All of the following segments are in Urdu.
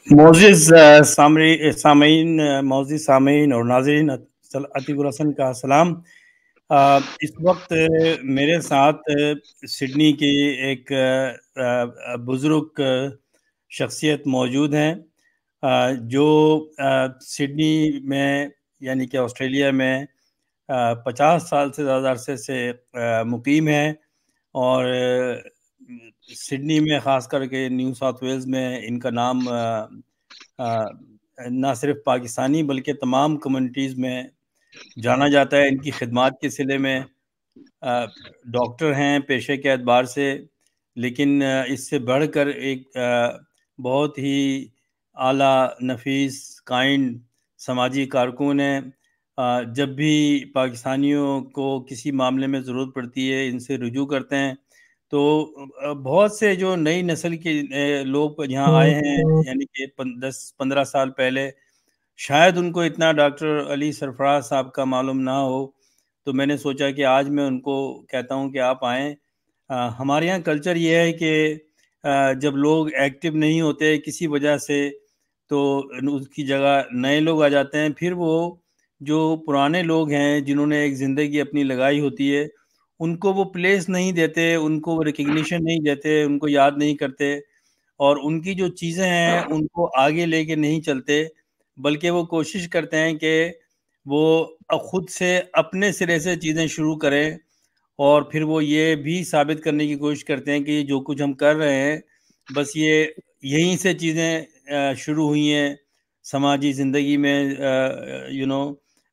معزز سامعین معزز سامعین اور ناظرین عتیق الحسن کا سلام۔ اس وقت میرے ساتھ سڈنی کی ایک بزرگ شخصیت موجود ہیں جو سڈنی میں یعنی کہ آسٹریلیا میں 50 سال سے زیادہ عرصے سے مقیم ہیں، اور سڈنی میں خاص کر کے نیو ساؤتھ ویلز میں ان کا نام نہ صرف پاکستانی بلکہ تمام کمیونٹیز میں جانا جاتا ہے۔ ان کی خدمات کے سلسلے میں ڈاکٹر ہیں پیشے کے اعتبار سے، لیکن اس سے بڑھ کر ایک بہت ہی اعلیٰ نفیس کائنڈ سماجی کارکن ہیں۔ جب بھی پاکستانیوں کو کسی معاملے میں ضرورت پڑتی ہے ان سے رجوع کرتے ہیں، تو بہت سے جو نئی نسل کے لوگ یہاں آئے ہیں یعنی کہ 10-15 سال پہلے شاید ان کو اتنا ڈاکٹر علی سرفراز صاحب کا معلوم نہ ہو، تو میں نے سوچا کہ آج میں ان کو کہتا ہوں کہ آپ آئیں۔ ہمارے یہاں کلچر یہ ہے کہ جب لوگ ایکٹیو نہیں ہوتے کسی وجہ سے تو اس کی جگہ نئے لوگ آ جاتے ہیں، پھر وہ جو پرانے لوگ ہیں جنہوں نے ایک زندگی اپنی لگائی ہوتی ہے ان کو وہ پلیس نہیں دیتے، ان کو وہ ریکگنیشن نہیں دیتے، ان کو یاد نہیں کرتے، اور ان کی جو چیزیں ہیں ان کو آگے لے کے نہیں چلتے، بلکہ وہ کوشش کرتے ہیں کہ وہ خود سے اپنے سرے سے چیزیں شروع کریں، اور پھر وہ یہ بھی ثابت کرنے کی کوشش کرتے ہیں کہ جو کچھ ہم کر رہے ہیں بس یہ یہیں سے چیزیں شروع ہوئی ہیں سماجی زندگی میں،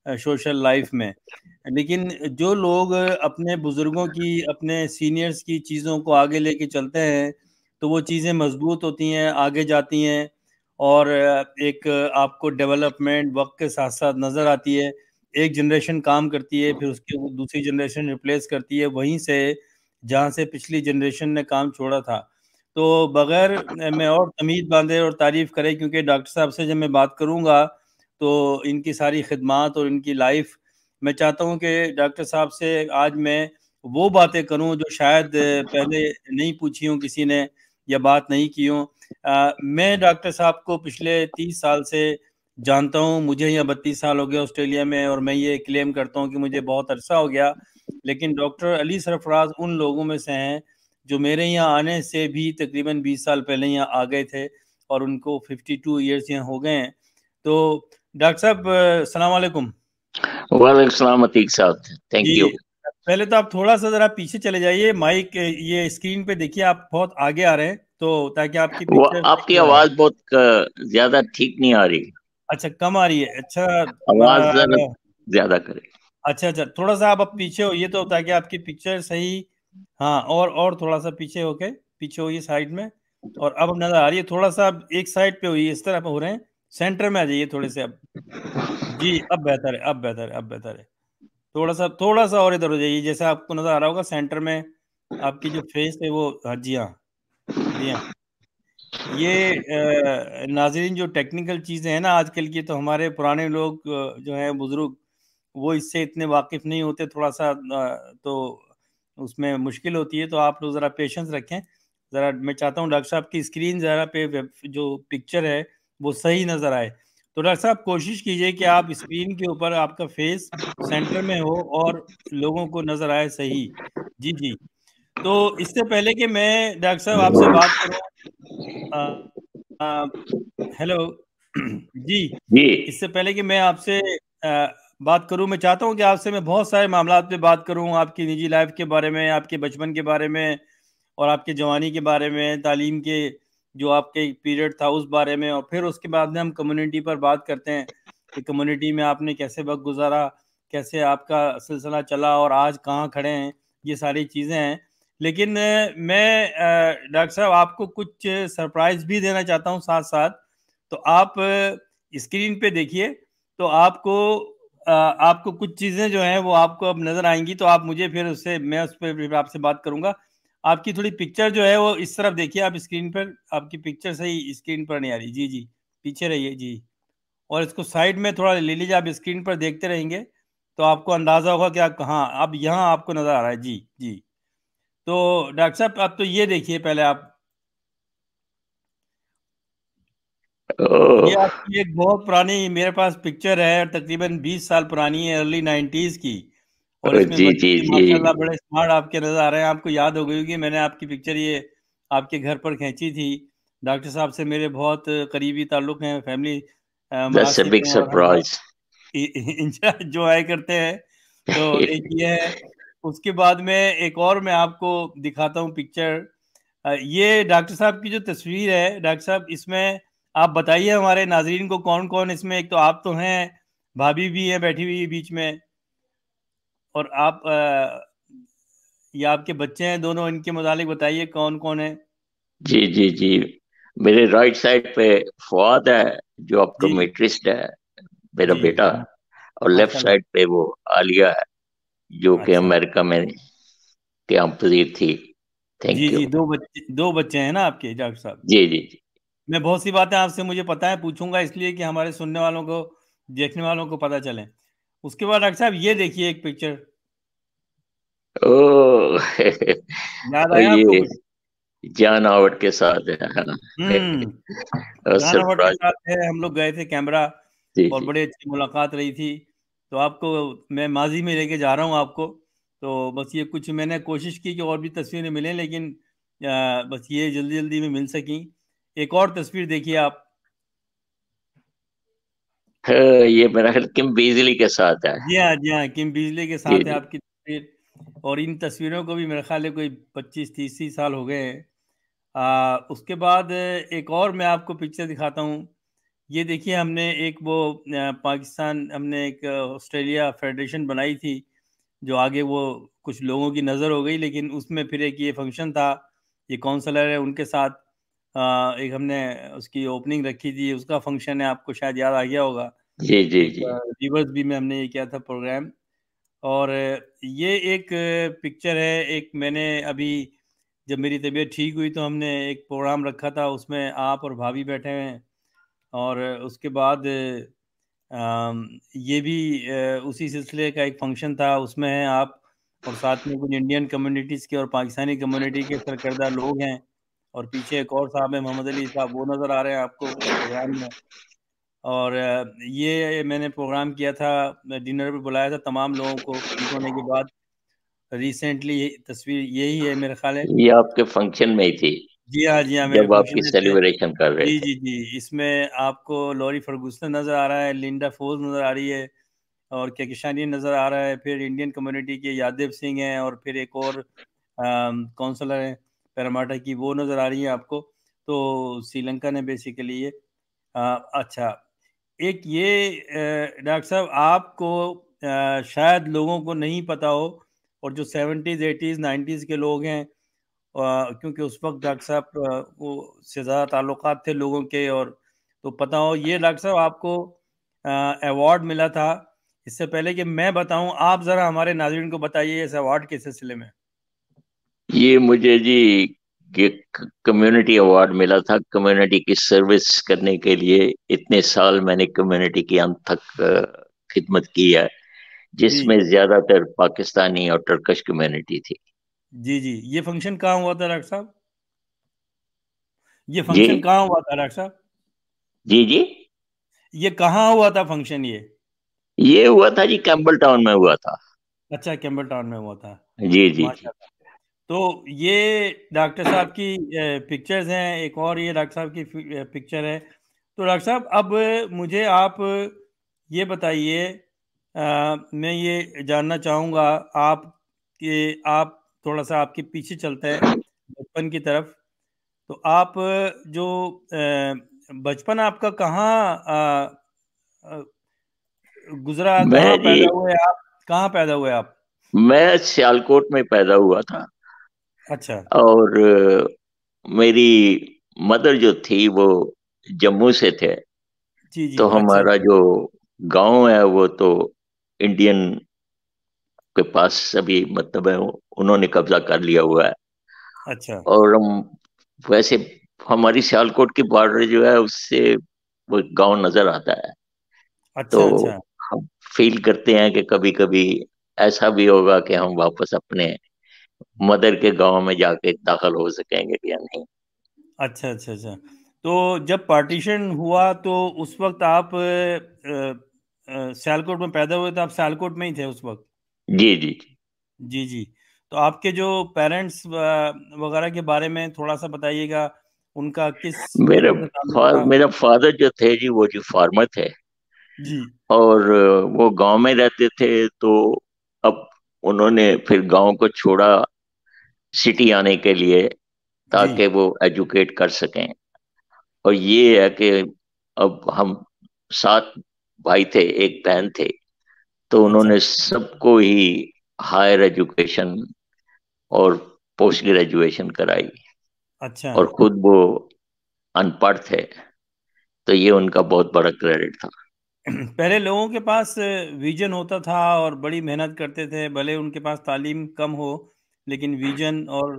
سوشل لائف میں۔ لیکن جو لوگ اپنے بزرگوں کی اپنے سینئرز کی چیزوں کو آگے لے کے چلتے ہیں تو وہ چیزیں مضبوط ہوتی ہیں، آگے جاتی ہیں، اور ایک آپ کو ڈیولپمنٹ وقت کے ساتھ ساتھ نظر آتی ہے۔ ایک جنریشن کام کرتی ہے، پھر اس کی دوسری جنریشن ریپلیس کرتی ہے وہیں سے جہاں سے پچھلی جنریشن نے کام چھوڑا تھا۔ تو بغیر میں اور تمید باندھے اور تعریف کرے، کیونکہ ڈاکٹر صاحب سے جب میں بات کروں گا تو ان کی ساری خدمات اور ان کی لائف میں چاہتا ہوں کہ ڈاکٹر صاحب سے آج میں وہ باتیں کروں جو شاید پہلے نہیں پوچھی ہوں کسی نے یا بات نہیں کی ہوں۔ میں ڈاکٹر صاحب کو پچھلے 30 سال سے جانتا ہوں، مجھے یہاں 32 سال ہو گیا آسٹریلیا میں، اور میں یہ کلیم کرتا ہوں کہ مجھے بہت عرصہ ہو گیا، لیکن ڈاکٹر علی سرفراز ان لوگوں میں سے ہیں جو میرے یہاں آنے سے بھی تقریباً 20 سال پہلے یہاں آ گئے تھے، اور ان کو 52 ایئرس یہاں ہو گئے ہیں۔ تو ڈاکٹر صاحب السلام علیکم۔ وعلیکم السلام عتیق صاحب، تھینک یو۔ پہلے تو آپ تھوڑا سا ذرا پیچھے چلے جائیے، مائک یہ اسکرین پہ دیکھیے آپ بہت آگے آ رہے ہیں تو تاکہ آپ کی پکچر آپ کی آواز بہت زیادہ ٹھیک نہیں آ رہی۔ اچھا کم آ رہی ہے؟ اچھا آواز زیادہ کرے۔ اچھا تھوڑا سا آپ اب پیچھے ہوئیے تو تاکہ آپ کی پکچر صحیح، ہاں اور تھوڑا سا پیچھے ہو کے پیچھے ہوئیے سائڈ میں، اور اب نظر آ رہی ہے۔ تھوڑا سا اب ایک سائڈ پہ ہوئیے، اس طرح ہو رہے ہیں، سینٹر میں آ جائیے تھوڑے سے اب۔ جی اب بہتر ہے، اب بہتر ہے۔ تھوڑا سا اور ادھر ہو جائیے، جیسا آپ کو نظر آ رہا ہوگا سینٹر میں آپ کی جو فیس ہے وہ، جی ہاں۔ یہ ناظرین جو ٹیکنیکل چیزیں ہیں نا آج کل کی، تو ہمارے پرانے لوگ جو ہیں بزرگ وہ اس سے اتنے واقف نہیں ہوتے، تھوڑا سا تو اس میں مشکل ہوتی ہے، تو آپ لوگ ذرا پیشنس رکھیں ذرا۔ میں چاہتا ہوں ڈاکٹر صاحب کی اسکرین ذرا پہ جو پکچر ہے وہ صحیح نظر آئے، تو ڈاکٹر صاحب کوشش کیجئے کہ آپ اسکرین کے اوپر آپ کا فیس سینٹر میں ہو اور لوگوں کو نظر آئے صحیح۔ جی تو اس سے پہلے کہ میں ڈاکٹر صاحب آپ سے بات کروں، ہیلو جی، اس سے پہلے کہ میں آپ سے بات کروں، میں چاہتا ہوں کہ آپ سے میں بہت سارے معاملات پہ بات کروں، آپ کی نجی لائف کے بارے میں، آپ کے بچپن کے بارے میں، اور آپ کے جوانی کے بارے میں، تعلیم کے جو آپ کے پیریڈ تھا اس بارے میں، اور پھر اس کے بعد میں ہم کمیونٹی پر بات کرتے ہیں کہ کمیونٹی میں آپ نے کیسے وقت گزارا، کیسے آپ کا سلسلہ چلا، اور آج کہاں کھڑے ہیں، یہ ساری چیزیں ہیں۔ لیکن میں ڈاکٹر صاحب آپ کو کچھ سرپرائز بھی دینا چاہتا ہوں ساتھ ساتھ، تو آپ اسکرین پہ دیکھیے، تو آپ کو کچھ چیزیں جو ہیں وہ آپ کو اب نظر آئیں گی، تو آپ مجھے پھر میں اس پہ آپ سے بات کروں گا۔ آپ کی تھوڑی پکچر جو ہے وہ اس طرف دیکھیے، آپ اسکرین پر، آپ کی پکچر صحیح اسکرین پر نہیں آ رہی۔ جی پیچھے رہیے جی، اور اس کو سائڈ میں تھوڑا لے لیجیے، آپ اسکرین پر دیکھتے رہیں گے تو آپ کو اندازہ ہوگا کہ آپ کہاں، اب یہاں آپ کو نظر آ رہا ہے۔ جی تو ڈاکٹر صاحب آپ تو یہ دیکھیے پہلے آپ یہ آپ کی ایک بہت پرانی میرے پاس پکچر ہے، تقریباً 20 سال پرانی ہے، ارلی 90s کی، اور اس میں جی بچے جی بھی جی ماشاءاللہ بڑے اسمارٹ آپ کے نظر آ رہے ہیں. آپ کو یاد ہو گئی ہوگی، میں نے آپ کی پکچر یہ آپ کے گھر پر کھینچی تھی. ڈاکٹر صاحب سے میرے بہت قریبی تعلق ہیں، فیملی That's a مناسب big ہیں، اور ہم surprise. انشاءاللہ جو آئے کرتے ہیں. تو ایک یہ ہے. اس کے بعد میں ایک اور میں آپ کو دکھاتا ہوں پکچر. یہ ڈاکٹر صاحب کی جو تصویر ہے، ڈاکٹر صاحب اس میں آپ بتائیے ہمارے ناظرین کو کون کون اس میں. ایک تو آپ تو ہیں، بھابھی بھی ہیں بیٹھی ہوئی بیچ میں، اور آپ یہ آپ کے بچے ہیں دونوں. ان کے متعلق بتائیے کون کون ہیں. جی جی جی، میرے رائٹ سائڈ پہ فواد ہے جو آپ کا جی میٹرسٹ ہے، میرا جی بیٹا، اور لیفٹ ماشاء اللہ. سائڈ پہ وہ عالیہ ہے جو کہ اچھا امریکہ میں قیام پذیر تھی. جی تھینک یو. جی، دو بچے ہیں نا آپ کے ڈاکٹر صاحب. جی جی جی. میں بہت سی باتیں آپ سے مجھے پتہ ہے، پوچھوں گا اس لیے کہ ہمارے سننے والوں کو، دیکھنے والوں کو پتہ چلیں. اس کے بعد ڈاکٹر صاحب یہ دیکھیے ایک پکچر، او یاد آیا آپ کو یہ کچھ؟ جان آوٹ کے ساتھ ہے. جان اوٹ کے سرپرائز. ساتھ ہے. ہم لوگ گئے تھے کیمرہ، جی اور جی. بڑے اچھی ملاقات رہی تھی. تو آپ کو میں ماضی میں لے کے جا رہا ہوں آپ کو. تو بس یہ کچھ میں نے کوشش کی کہ اور بھی تصویریں ملیں، لیکن بس یہ جلدی جلدی میں مل سکیں. ایک اور تصویر دیکھیے آپ. یہ میرا خیال کم بیزلی کے ساتھ ہے. جی ہاں جی ہاں، کم بیجلی کے جی ساتھ ہے جی. آپ کی تصویر. اور ان تصویروں کو بھی میرا خیال ہے کوئی 25-30 سال ہو گئے ہیں. اس کے بعد ایک اور میں آپ کو پکچر دکھاتا ہوں. یہ دیکھیے، ہم نے ایک وہ پاکستان، ہم نے ایک آسٹریلیا فیڈریشن بنائی تھی، جو آگے وہ کچھ لوگوں کی نظر ہو گئی، لیکن اس میں پھر ایک یہ فنکشن تھا. یہ کونسلر ہے، ان کے ساتھ ایک ہم نے اس کی اوپننگ رکھی تھی. اس کا فنکشن ہے، آپ کو شاید یاد آ گیا ہوگا. جی جی ایک جی. ریورس بھی میں ہم نے یہ کیا تھا پروگرام. اور یہ ایک پکچر ہے، ایک میں نے ابھی جب میری طبیعت ٹھیک ہوئی تو ہم نے ایک پروگرام رکھا تھا، اس میں آپ اور بھابھی بیٹھے ہوئے ہیں. اور اس کے بعد یہ بھی اسی سلسلے کا ایک فنکشن تھا. اس میں ہیں آپ، اور ساتھ میں کچھ انڈین کمیونٹیز کے اور پاکستانی کمیونٹی کے سرکردہ لوگ ہیں. اور پیچھے ایک اور صاحب ہیں، محمد علی صاحب، وہ نظر آ رہے ہیں آپ کو اس پروگرام میں. اور یہ میں نے پروگرام کیا تھا، ڈنر پہ بلایا تھا تمام لوگوں کو ٹھیک ہونے کے بعد. ریسنٹلی تصویر یہی ہے میرا خیال ہے. یہ آپ کے فنکشن میں ہی تھی جی ہاں جی ہاں، میرے جب آپ کی فنکشن میں تھے. سیلیبریشن کر رہے جی تھے. جی جی، اس میں آپ کو لوری فرگوسن نظر آ رہا ہے، لنڈا فوز نظر آ رہی ہے، اور کیکشانی نظر آ رہا ہے. پھر انڈین کمیونٹی کے یادیو سنگھ ہیں، اور پھر ایک اور کونسلر ہیں پیراماٹا کی، وہ نظر آ رہی ہیں آپ کو. تو سری لنکا نے بیسیکلی یہ اچھا. ایک یہ ڈاکٹر صاحب آپ کو شاید لوگوں کو نہیں پتا ہو، اور جو 70s 80s 90s کے لوگ ہیں، کیونکہ اس وقت ڈاکٹر صاحب وہ سے زیادہ تعلقات تھے لوگوں کے، اور تو پتہ ہو. یہ ڈاکٹر صاحب آپ کو ایوارڈ ملا تھا. اس سے پہلے کہ میں بتاؤں، آپ ذرا ہمارے ناظرین کو بتائیے اس ایوارڈ کے سلسلے میں. یہ مجھے جی کمیونٹی ایوارڈ ملا تھا، کمیونٹی کی سروس کرنے کے لیے. اتنے سال میں نے کمیونٹی کی انت تک خدمت کی ہے، جس جی میں زیادہ تر پاکستانی اور ٹرکش کمیونٹی تھی. جی جی، یہ فنکشن کہاں ہوا تھا ڈاکٹر صاحب؟ یہ جی فنکشن کہاں ہوا تھا ڈاکٹر صاحب؟ جی جی. یہ کہاں ہوا تھا فنکشن؟ یہ ہوا تھا جی کیمبل ٹاؤن میں ہوا تھا. اچھا، کیمبل ٹاؤن میں ہوا تھا. جی جی جی. ماشاء اللہ. تو یہ ڈاکٹر صاحب کی پکچرز ہیں. ایک اور یہ ڈاکٹر صاحب کی پکچر ہے. تو ڈاکٹر صاحب اب مجھے آپ یہ بتائیے، میں یہ جاننا چاہوں گا آپ کہ آپ تھوڑا سا آپ کے پیچھے چلتے ہیں بچپن کی طرف. تو آپ جو بچپن آپ کا کہاں گزرا، میں کہاں جی پیدا ہوئے آپ؟ کہاں پیدا ہوئے آپ؟ میں سیالکوٹ میں پیدا ہوا تھا. اچھا اور میری مدر جو تھی وہ جموں سے تھے. جی جی، تو اچھا ہمارا جو گاؤں ہے وہ تو انڈین کے پاس سبھی مطلب ہے، انہوں نے قبضہ کر لیا ہوا ہے. اچھا اور ہم ویسے ہماری سیالکوٹ کی بارڈر جو ہے اس سے وہ گاؤں نظر آتا ہے. تو اچھا اچھا ہم فیل کرتے ہیں کہ کبھی کبھی ایسا بھی ہوگا کہ ہم واپس اپنے مدر کے گاؤں میں جا کے داخل ہو سکیں گے یا نہیں. اچھا اچھا اچھا. تو جب پارٹیشن ہوا تو اس وقت آپ سیالکوٹ میں پیدا ہوئے، تو آپ سیالکوٹ میں ہی تھے اس وقت؟ جی جی جی جی. تو آپ کے جو پیرنٹس وغیرہ کے بارے میں تھوڑا سا بتائیے گا، ان کا کس طرح سے تعلق تھا؟ میرا فادر جو تھے جی، وہ جو فارمر تھے، جی اور وہ گاؤں میں رہتے تھے. تو اب انہوں نے پھر گاؤں کو چھوڑا سٹی آنے کے لیے، جی تاکہ وہ ایجوکیٹ کر سکیں. اور یہ ہے کہ اب ہم 7 بھائی تھے، ایک بہن تھے، تو انہوں اچھا نے سب کو ہی ہائر ایجوکیشن اور پوسٹ گریجویشن کرائی، اچھا. اور خود وہ ان پڑھ تھے، تو یہ ان کا بہت بڑا کریڈٹ تھا. پہلے لوگوں کے پاس ویژن ہوتا تھا اور بڑی محنت کرتے تھے، بھلے ان کے پاس تعلیم کم ہو لیکن ویژن اور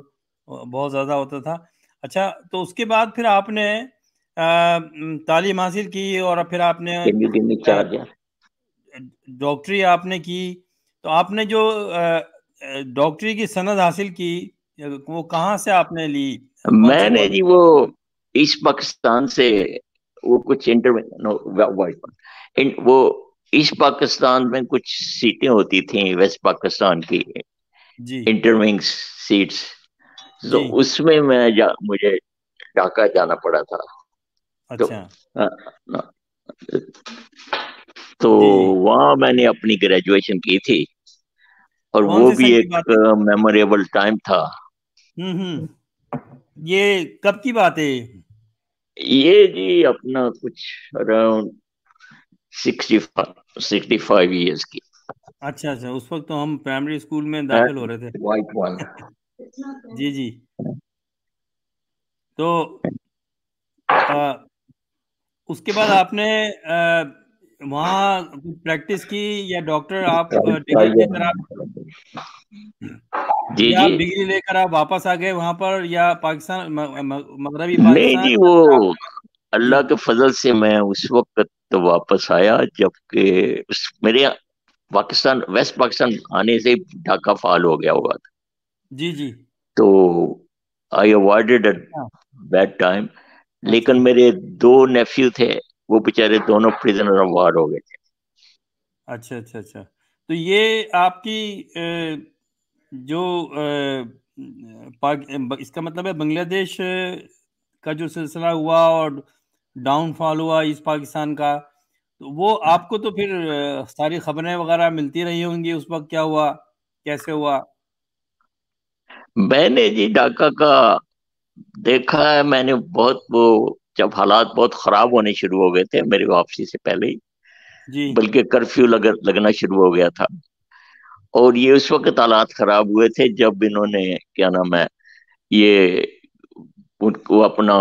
بہت زیادہ ہوتا تھا. اچھا، تو اس کے بعد پھر آپ نے تعلیم حاصل کی اور پھر آپ نے ڈاکٹری آپ نے کی. تو آپ نے جو ڈاکٹری کی سند حاصل کی، وہ کہاں سے آپ نے لی؟ کون میں سے نے کالج؟ جی وہ ایسٹ پاکستان سے، وہ کچھ وہ ایسٹ پاکستان میں کچھ سیٹیں ہوتی تھیں ویسٹ پاکستان کی، جی انٹرونگ سیٹس. تو جی. اس میں مجھے ڈھاکہ جانا پڑا تھا. تو اچھا. تو جی جی. وہاں میں نے اپنی گریجویشن کی تھی، اور کون وہ سے بھی سن کی ایک بات ہے؟ میموریبل ٹائم تھا. یہ کب کی بات ہے؟ یہ جی اپنا کچھ اراؤنڈ 65 ایئرس کی. اچھا اچھا، اس وقت تو ہم پرائمری اسکول میں داخل ہو رہے تھے. White one. جی جی. تو اس کے بعد آپ نے وہاں پریکٹس کی یا ڈاکٹر آپ ڈگری لے کر جی یا جی. ڈگری لے کر آپ واپس آ گئے وہاں پر، یا پاکستان مغربی نہیں پاکستان جی، یا وہ پھر آپ؟ جی اللہ کے فضل سے میں اس وقت تو واپس آیا جبکہ میرے پاکستان ویسٹ پاکستان آنے سے ڈھاکہ فعال ہو گیا ہوا تھا. جی جی. تو آئی اوائڈڈ ایٹ اچھا دیٹ ٹائم. اچھا لیکن میرے 2 نیفیو تھے، وہ بیچارے دونوں پریزنر آف وار ہو گئے تھے. اچھا اچھا اچھا. تو یہ آپ کی جو اس کا مطلب ہے بنگلہ دیش کا جو سلسلہ ہوا اور ڈاؤن فال ہوا ایسٹ پاکستان کا، تو وہ آپ کو تو پھر ساری خبریں وغیرہ ملتی رہی ہوں گی اس وقت، کیا ہوا کیسے ہوا؟ میں نے جی ڈھاکہ کا دیکھا ہے، میں نے بہت وہ جب حالات بہت خراب ہونے شروع ہو گئے تھے میری واپسی سے پہلے ہی، جی بلکہ کرفیو لگنا شروع ہو گیا تھا. اور یہ اس وقت حالات خراب ہوئے تھے جب انہوں نے کیا نام ہے یہ ان کو اپنا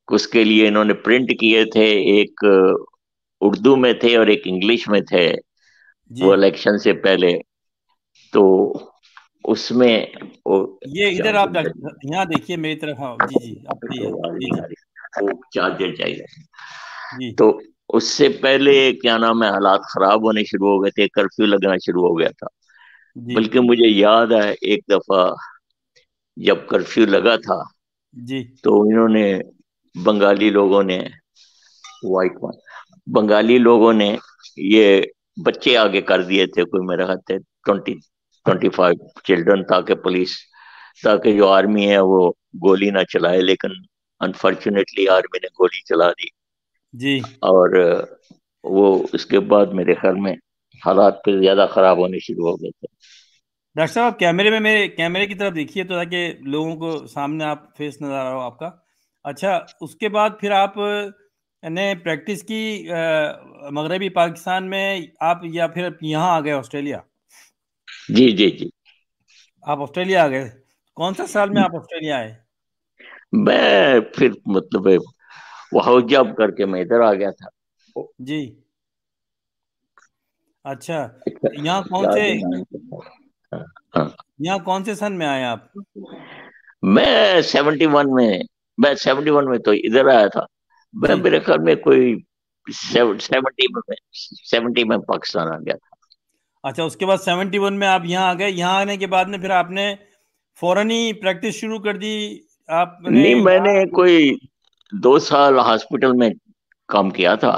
اس کے لیے انہوں نے پرنٹ کیے تھے، ایک اردو میں تھے اور ایک انگلش میں تھے، جی. وہ الیکشن سے پہلے. تو اس میں یہ ادھر آپ یہاں دیکھیے میری طرف. ہاں جی جی، آپ صحیح ہے. جی جی چارجر چاہیے. جی تو اس سے پہلے کیا نام ہے حالات خراب ہونے شروع ہو گئے تھے، کرفیو لگنا شروع ہو گیا تھا. جی بلکہ مجھے یاد ہے ایک دفعہ جب کرفیو لگا تھا جی. تو انہوں نے بنگالی لوگوں نے یہ بچے آگے کر دیے تھے، کوئی میرا خیال ہے 25 چلڈرن، تاکہ جو آرمی ہے وہ گولی نہ چلائے. لیکن انفارچونیٹلی آرمی نے گولی چلا دی، جی. اور وہ اس کے بعد میرے خیال میں حالات پھر زیادہ خراب ہونے شروع ہو گئے تھے. ڈاکٹر صاحب کیمرے میں میرے کیمرے کی طرف دیکھیے تو تاکہ لوگوں کو سامنے آپ فیس نظر آ رہا ہو آپ کا. اچھا، اس کے بعد پھر آپ نے پریکٹس کی مغربی پاکستان میں آپ، یا پھر یہاں آ گئے آسٹریلیا؟ جی جی جی. آپ آسٹریلیا آ گئے. کون سا سال میں آپ آسٹریلیا آئے؟ میں پھر مطلب وہ ہاؤس جاب کر کے میں ادھر آ گیا تھا. جی. اچھا، یہاں کون سے سن میں آئے آپ؟ میں 71 میں تو ادھر آیا تھا. میں جی. میرے خیال میں کوئی 70 میں پاکستان آ گیا تھا. اچھا، اس کے بعد 71 میں آپ یہاں آ گئے. یہاں آنے کے بعد میں پھر آپ نے فوراً ہی پریکٹس شروع کر دی آپ نے؟ نہیں، میں نے کوئی 2 سال ہاسپٹل میں کام کیا تھا،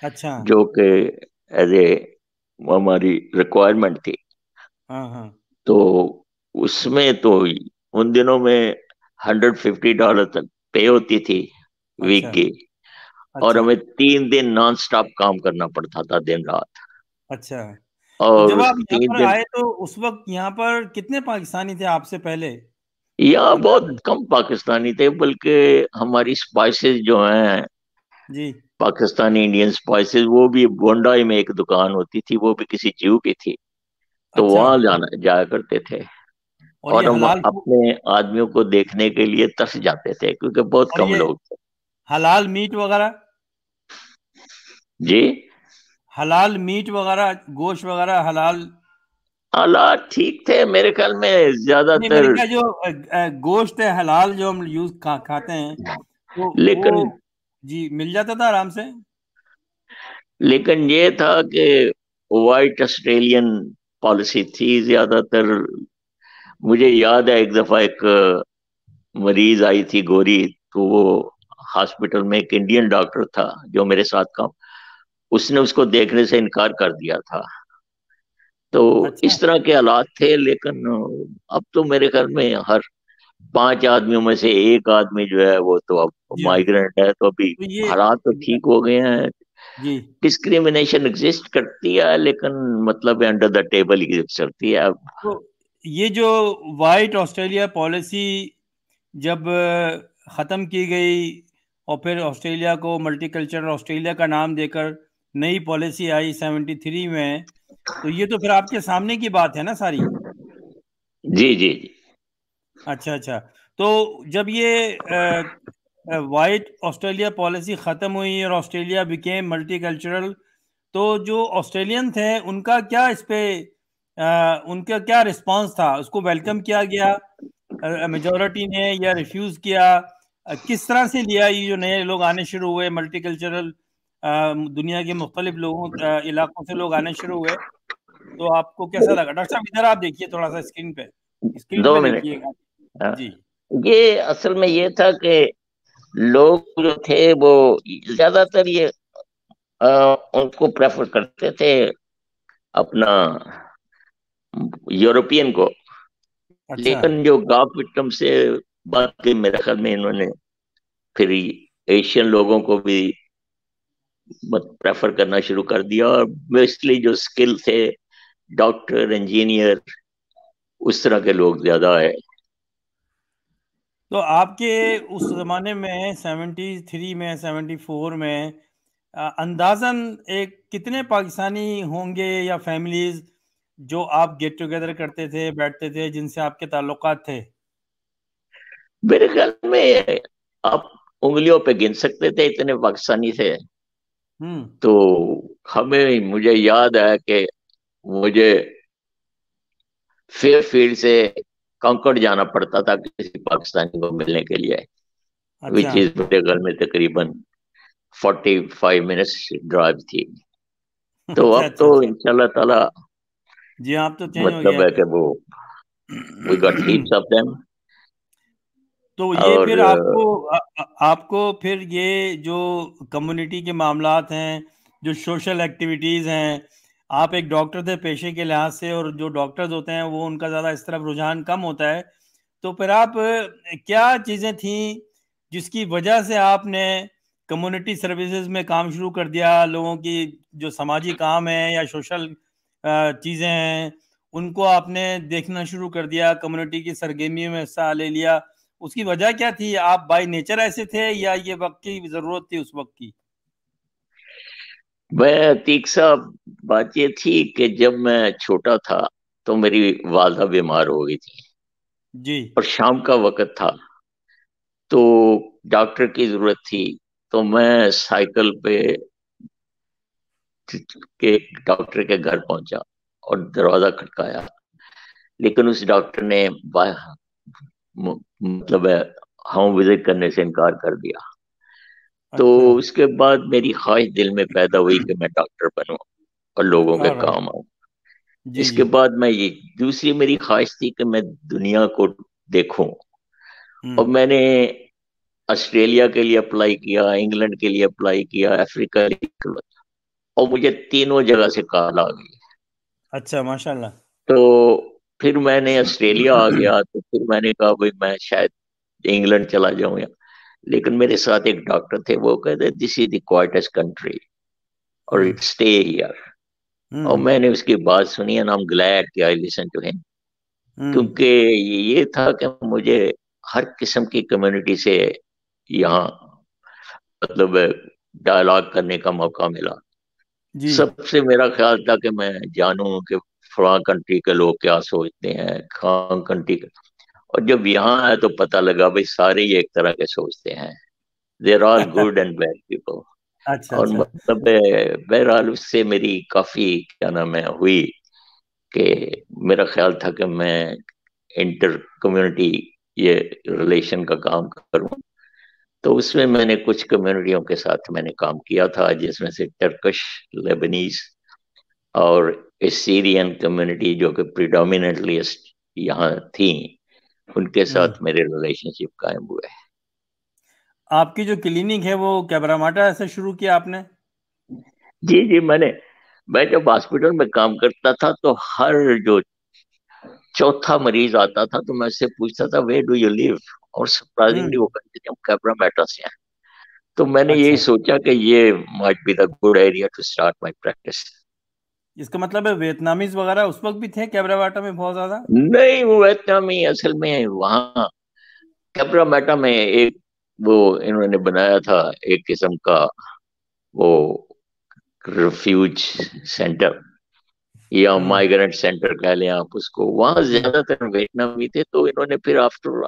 اچھا جو کہ ایز اے ہماری ریکوائرمنٹ تھی. ہاں ہاں تو اس میں تو ان دنوں میں $150 تک پے ہوتی تھی اچھا ویک کی، اور اچھا ہمیں 3 دن نان سٹاپ کام کرنا پڑتا تھا، دن رات. اچھا. تو اور جب آپ یہاں تین پر دن آئے تو اس وقت یہاں پر کتنے پاکستانی تھے آپ سے پہلے؟ یہاں بہت اندازاً. کم پاکستانی تھے، بلکہ ہماری اسپائسز جو ہیں جی پاکستانی انڈین اسپائسز، وہ بھی بونڈائی میں ایک دکان ہوتی تھی، وہ بھی کسی جیو کی تھی، تو اچھا. وہاں جایا کرتے تھے. اور اور یہ ہم حلال اپنے آدمیوں کو دیکھنے کے لیے ترس جاتے تھے کیونکہ بہت اور کم یہ لوگ تھے. حلال میٹ وغیرہ، جی حلال میٹ وغیرہ، گوشت وغیرہ حلال؟ حالات ٹھیک تھے میرے خیال میں، زیادہ نہیں، میں تر. نے کہا جو گوشت ہے حلال جو ہم کھاتے ہیں تو وہ لیکن جی مل جاتا تھا آرام سے؟ لیکن یہ تھا کہ وائٹ آسٹریلین پالیسی تھی زیادہ تر. مجھے یاد ہے ایک دفعہ ایک مریض آئی تھی گوری، تو وہ ہاسپٹل میں ایک انڈین ڈاکٹر تھا جو میرے ساتھ کام، اس نے اس کو دیکھنے سے انکار کر دیا تھا. تو اچھا. اس طرح کے حالات تھے. لیکن اب تو میرے خیال میں ہر 5 آدمیوں میں سے ایک آدمی جو ہے وہ تو اب جی ہاں. مائیگرینٹ ہے. تو ابھی تو یہ حالات تو ٹھیک ہو گئے ہیں. جی ڈسکریمنیشن ایگزسٹ کرتی ہے لیکن مطلب انڈر دا ٹیبل ہی چلتی ہے. اب تو یہ جو وائٹ آسٹریلیا پالیسی جب ختم کی گئی اور پھر آسٹریلیا کو ملٹی کلچرل آسٹریلیا کا نام دے کر نئی پالیسی آئی 73 میں، تو یہ تو پھر آپ کے سامنے کی بات ہے نا ساری؟ جی جی جی اچھا اچھا. تو جب یہ وائٹ آسٹریلیا پالیسی ختم ہوئی اور آسٹریلیا بیکیم ملٹی کلچرل، تو جو آسٹریلین تھے ان کا کیا اس پہ ان کا کیا رسپانس تھا؟ اس کو ویلکم کیا گیا میجورٹی نے یا ریفیوز کیا؟ کس طرح سے لیا یہ جو نئے لوگ آنے شروع ہوئے ملٹی کلچرل، دنیا کے مختلف لوگوں علاقوں سے لوگ آنے شروع ہوئے، تو آپ کو کیسا لگا؟ ڈاکٹر صاحب ادھر آپ دیکھیے تھوڑا سا اسکرین پہ 2 منٹ. دیکھیے گا. جی یہ اصل میں یہ تھا کہ لوگ جو تھے وہ زیادہ تر یہ ان کو پریفر کرتے تھے اپنا یورپین کو. اچھا. لیکن جو گاف وکٹم سے بات کی میرے خیال میں انہوں نے پھر ایشین لوگوں کو بھی پریفر کرنا شروع کر دیا. اور بیسکلی جو اسکل تھے ڈاکٹر انجینئر اس طرح کے لوگ زیادہ ہے. تو آپ کے اس زمانے میں 73 میں 74 میں اندازاً ایک کتنے پاکستانی ہوں گے یا فیملیز جو آپ گیٹ ٹوگیدر کرتے تھے، بیٹھتے تھے، جن سے آپ کے تعلقات تھے؟ میرے خیال میں آپ انگلیوں پہ گن سکتے تھے اتنے پاکستانی تھے. تو مجھے یاد ہے کہ مجھے فیئر فیلڈ سے کنکڑ جانا پڑتا تھا کسی پاکستانی کو ملنے کے لیے، اچھا وچ از میرے گھر میں تقریباً 45 منٹس ڈرائیو تھی. تو اچھا اب اچھا تو اچھا. انشاءاللہ تعالی جی آپ تو چینج ہو مطلب گیا ہے ہے. کہ وہ we got heaps of them. تو یہ اور پھر آپ کو پھر یہ جو کمیونٹی کے معاملات ہیں، جو سوشل ایکٹیویٹیز ہیں، آپ ایک ڈاکٹر تھے پیشے کے لحاظ سے، اور جو ڈاکٹرز ہوتے ہیں وہ ان کا زیادہ اس طرف رجحان کم ہوتا ہے، تو پھر آپ کیا چیزیں تھیں جس کی وجہ سے آپ نے کمیونٹی سروسز میں کام شروع کر دیا؟ لوگوں کی جو سماجی کام ہے یا سوشل چیزیں ہیں ان کو آپ نے دیکھنا شروع کر دیا، کمیونٹی کی سرگرمیوں میں حصہ لے لیا. اس کی وجہ کیا تھی؟ آپ بائی نیچر ایسے تھے یا یہ وقت کی ضرورت تھی اس وقت کی؟ میں عتیق صاحب بات یہ تھی کہ جب میں چھوٹا تھا تو میری والدہ بیمار ہو گئی تھی جی اور شام کا وقت تھا تو ڈاکٹر کی ضرورت تھی. تو میں سائیکل پہ ڈاکٹر کے گھر پہنچا اور دروازہ کھٹکایا، لیکن اس ڈاکٹر نے مطلب ہوم وزٹ کرنے سے انکار کر دیا. تو اچھا. اس کے بعد میری خواہش دل میں پیدا ہوئی کہ میں ڈاکٹر بنوں اور لوگوں کے آلرائٹ. کام آؤں. جی اس جی. کے بعد میں یہ دوسری میری خواہش تھی کہ میں دنیا کو دیکھوں. ہوں. اور میں نے آسٹریلیا کے لیے اپلائی کیا، انگلینڈ کے لیے اپلائی کیا، افریقہ کے لیے، اور مجھے تینوں جگہ سے کال آ گئی. اچھا ماشاء اللہ. تو پھر میں نے آسٹریلیا آ گیا، تو پھر میں نے کہا بھائی میں شاید انگلینڈ چلا جاؤں. لیکن میرے ساتھ ایک ڈاکٹر تھے، وہ کہتے دس از دی کوائٹسٹ کنٹری اور اسٹے ہیئر. اور میں نے اس کی بات سنی and I'm glad کہ I listened to him. کیونکہ یہ تھا کہ مجھے ہر قسم کی کمیونٹی سے یہاں مطلب ڈائلاگ کرنے کا موقع ملا. سب سے میرا خیال تھا کہ میں جانوں کہ فلاں کنٹری کے لوگ کیا سوچتے ہیں، خان کنٹری کے. اور جب یہاں آئے تو پتہ لگا بھائی سارے ہی ایک طرح کے سوچتے ہیں. They're all good and bad people. اور مطلب بہرحال اس سے میری کافی کیا نام ہے ہوئی کہ میرا خیال تھا کہ میں انٹر کمیونٹی یہ ریلیشن کا کام کروں. تو اس میں نے کچھ کمیونٹیوں کے ساتھ میں نے کام کیا تھا، جس میں سے ٹرکش، لیبنیز اور سیرین کمیونٹی جو کہ پریڈومیننٹلی یہاں تھیں، ان کے ساتھ میرے ریلیشن شپ قائم ہوئے. آپ کی جو کلینک ہے وہ کیبراماٹا سے شروع کیا آپ نے؟ جی میں جب ہاسپٹل میں کام کرتا تھا تو ہر جو چوتھا مریض آتا تھا تو میں اس سے پوچھتا تھا ویئر ڈو یو لیو، اور سرپرائزنگلی وہ کہتے تھے ہم کیبراماٹا سے ہیں. تو میں نے یہی سوچا کہ یہ might be the good idea to start my practice. اس کا مطلب ہے ویتنامیز وغیرہ اس وقت بھی تھے کیبراماٹا میں بہت زیادہ؟ نہیں، وہ ویتنامی اصل میں وہاں کیبراماٹا میں ایک وہ انہوں نے بنایا تھا ایک قسم کا وہ ریفیوج سینٹر یا مائیگرنٹ سینٹر کہہ لیں آپ اس کو. وہاں زیادہ تر ویتنامی تھے، تو انہوں نے پھر آفٹر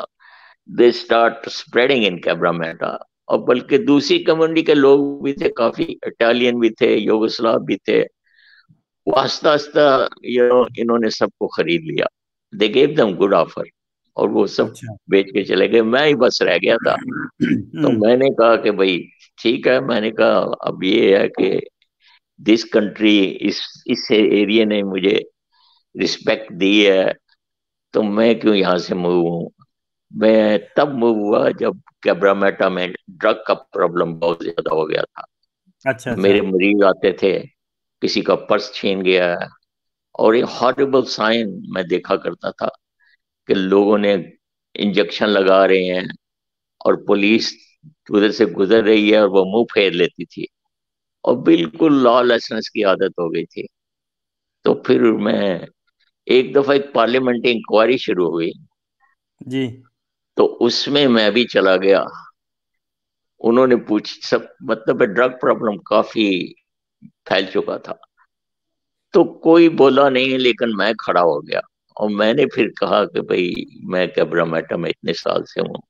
دے اسٹارٹ اسپریڈنگ ان کیبراماٹا. اور بلکہ دوسری کمیونٹی کے لوگ بھی تھے، کافی اٹالین بھی تھے، یوگوسلاو بھی تھے. وہ آہستہ آہستہ انہوں نے سب کو خرید لیا. دے گیو دم گڈ آفر اور وہ سب بیچ کے چلے گئے. میں ہی بس رہ گیا تھا. تو میں نے کہا کہ بھائی ٹھیک ہے، میں نے کہا اب یہ ہے کہ دس کنٹری اس ایریا نے مجھے رسپیکٹ دی ہے تو میں کیوں یہاں سے موو ہوں. میں تب موو ہوا جب کیبراماٹا میں ڈرگ کا پرابلم بہت زیادہ ہو گیا تھا. میرے مریض آتے تھے، کسی کا پرس چھین گیا ہے، اور یہ ہارریبل سائن میں دیکھا کرتا تھا کہ لوگوں نے انجیکشن لگا رہے ہیں اور پولیس ادھر سے گزر رہی ہے اور وہ منہ پھیر لیتی تھی، اور بالکل لا لیسنس کی عادت ہو گئی تھی. تو پھر میں ایک دفعہ ایک پارلیمنٹری انکوائری شروع ہوئی جی، تو اس میں بھی چلا گیا. انہوں نے سب مطلب ڈرگ پرابلم کافی پھیل چکا تھا، تو کوئی بولا نہیں، لیکن میں کھڑا ہو گیا اور میں نے پھر کہا کہ بھئی میں کیبراماٹا میں اتنے سال سے ہوں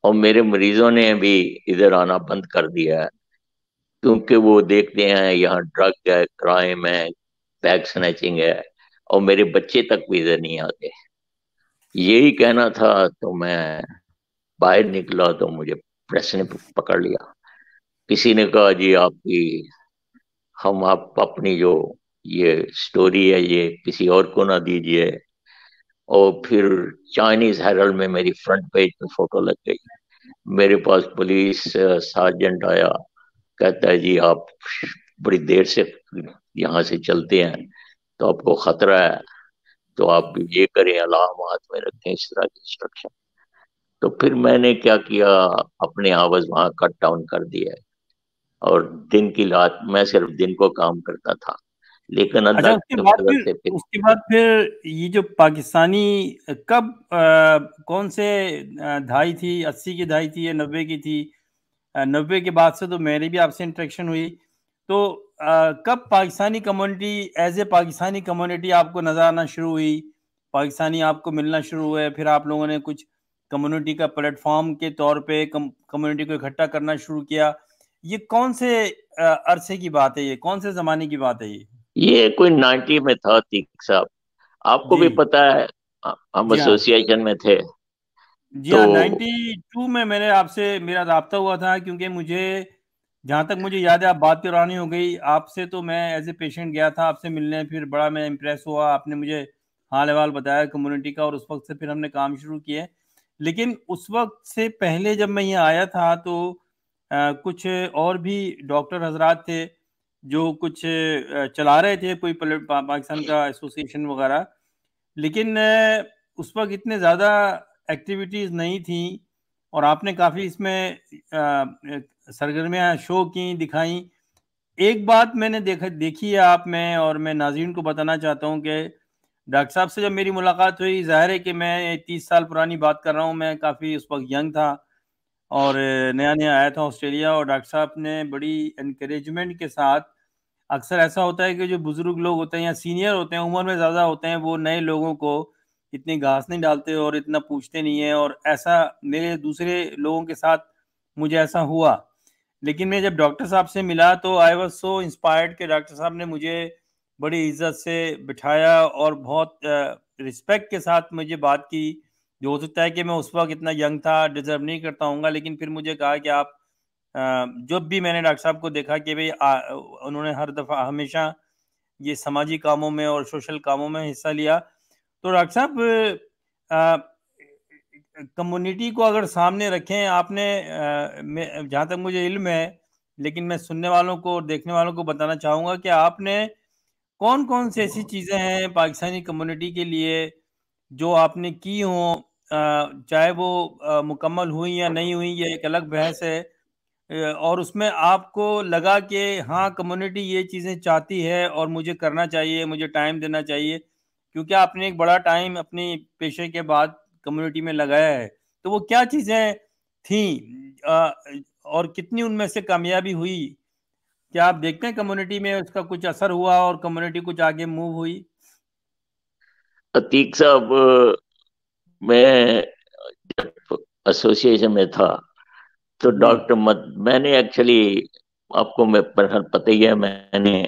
اور میرے مریضوں نے بھی ادھر آنا بند کر دیا ہے کیونکہ وہ دیکھتے ہیں یہاں ڈرگ ہے، کرائم ہے، بیگ سنیچنگ ہے، اور میرے بچے تک بھی ادھر نہیں آتے. یہی کہنا تھا تو میں باہر نکلا تو مجھے پریس نے پکڑ لیا. کسی نے کہا جی آپ اپنی جو یہ سٹوری ہے یہ کسی اور کو نہ دیجیے. اور پھر چائنیز ہیرلڈ میں میری فرنٹ پیج پہ فوٹو لگ گئی. میرے پاس پولیس سارجنٹ آیا، کہتا ہے جی آپ بڑی دیر سے یہاں سے چلتے ہیں تو آپ کو خطرہ ہے، تو آپ یہ کریں، علامات میں رکھیں، اس طرح کی انسٹرکشن. تو پھر میں نے کیا کیا، اپنے آواز وہاں کٹ ڈاؤن کر دیا اور دن کی رات میں صرف دن کو کام کرتا تھا. لیکن اچھا، اللہ کے فضل سے پھر یہ جو پاکستانی کب کون سے دہائی تھی، 80 کی دہائی تھی یا 90 کی تھی؟ 90 کے بعد سے تو میری بھی آپ سے انٹریکشن ہوئی. تو کب Pakistani community as a Pakistani community آپ کو نظر آنا شروع ہوئی، پاکستانی آپ کو ملنا شروع ہوئے، پھر آپ لوگوں نے کچھ کمیونٹی کا پلیٹ فارم کے طور پہ کمیونٹی کو اکٹھا کرنا شروع کیا؟ یہ کون سے عرصے کی بات ہے، یہ کون سے زمانے کی بات ہے؟ یہ کوئی 90 میں تھا. تیک صاحب آپ کو بھی پتا ہے ہم ایسوسیشن میں تھے. جی ہاں، 92 میں میرا رابطہ ہوا تھا، کیونکہ جہاں تک مجھے یاد ہے، آپ بات پرانی ہو گئی آپ سے، تو میں ایز اے پیشنٹ گیا تھا آپ سے ملنے. پھر بڑا میں امپریس ہوا، آپ نے مجھے حال احوال بتایا کمیونٹی کا، اور اس وقت سے پھر ہم نے کام شروع کیے. لیکن اس وقت سے پہلے جب میں یہاں آیا تھا تو کچھ اور بھی ڈاکٹر حضرات تھے جو کچھ چلا رہے تھے کوئی پاکستان کا ایسوسیشن وغیرہ، لیکن اس وقت اتنے زیادہ ایکٹیویٹیز نہیں تھیں، اور آپ نے کافی اس میں سرگرمیاں شو کی، دکھائیں. ایک بات میں نے دیکھی ہے آپ میں، اور میں ناظرین کو بتانا چاہتا ہوں کہ ڈاکٹر صاحب سے جب میری ملاقات ہوئی، ظاہر ہے کہ میں 30 سال پرانی بات کر رہا ہوں، میں کافی اس وقت ینگ تھا اور نیا نیا آیا تھا آسٹریلیا، اور ڈاکٹر صاحب نے بڑی انکریجمنٹ کے ساتھ، اکثر ایسا ہوتا ہے کہ جو بزرگ لوگ ہوتے ہیں یا سینئر ہوتے ہیں، عمر میں زیادہ ہوتے ہیں، وہ نئے لوگوں کو اتنی گھاس نہیں ڈالتے اور اتنا پوچھتے نہیں ہیں، اور ایسا میرے دوسرے لوگوں کے ساتھ مجھے ایسا ہوا. لیکن میں جب ڈاکٹر صاحب سے ملا تو آئی واز سو انسپائرڈ کہ ڈاکٹر صاحب نے مجھے بڑی عزت سے بٹھایا اور بہت رسپیکٹ کے ساتھ مجھے بات کی. جو ہو سکتا ہے کہ میں اس وقت اتنا ینگ تھا، ڈیزرو نہیں کرتا ہوں گا، لیکن پھر مجھے کہا کہ آپ جب بھی میں نے ڈاکٹر صاحب کو دیکھا کہ بھئی انہوں نے ہر دفعہ ہمیشہ یہ سماجی کاموں میں اور سوشل کاموں میں حصہ لیا. تو ڈاکٹر صاحب کمیونٹی کو اگر سامنے رکھیں، آپ نے جہاں تک مجھے علم ہے، لیکن میں سننے والوں کو اور دیکھنے والوں کو بتانا چاہوں گا کہ آپ نے کون کون سی ایسی چیزیں ہیں پاکستانی کمیونٹی کے لیے جو آپ نے کی ہوں، چاہے وہ مکمل ہوئی یا نہیں ہوئی، یہ ایک الگ بحث ہے، اور اس میں آپ کو لگا کہ ہاں کمیونٹی یہ چیزیں چاہتی ہے اور مجھے کرنا چاہیے، مجھے ٹائم دینا چاہیے، کیونکہ آپ نے ایک بڑا ٹائم اپنی پیشے کے بعد کمیونٹی میں لگایا ہے. تو وہ کیا چیزیں تھیں اور کتنی ان میں سے کامیابی ہوئی؟ کیا آپ دیکھتے ہیں کمیونٹی میں اس کا کچھ اثر ہوا اور کمیونٹی کچھ آگے موو ہوئی؟ عتیق صاحب، میں جب ایسوسیشن میں تھا تو میں نے ایکچولی آپ کو پتہ ہی ہے، میں نے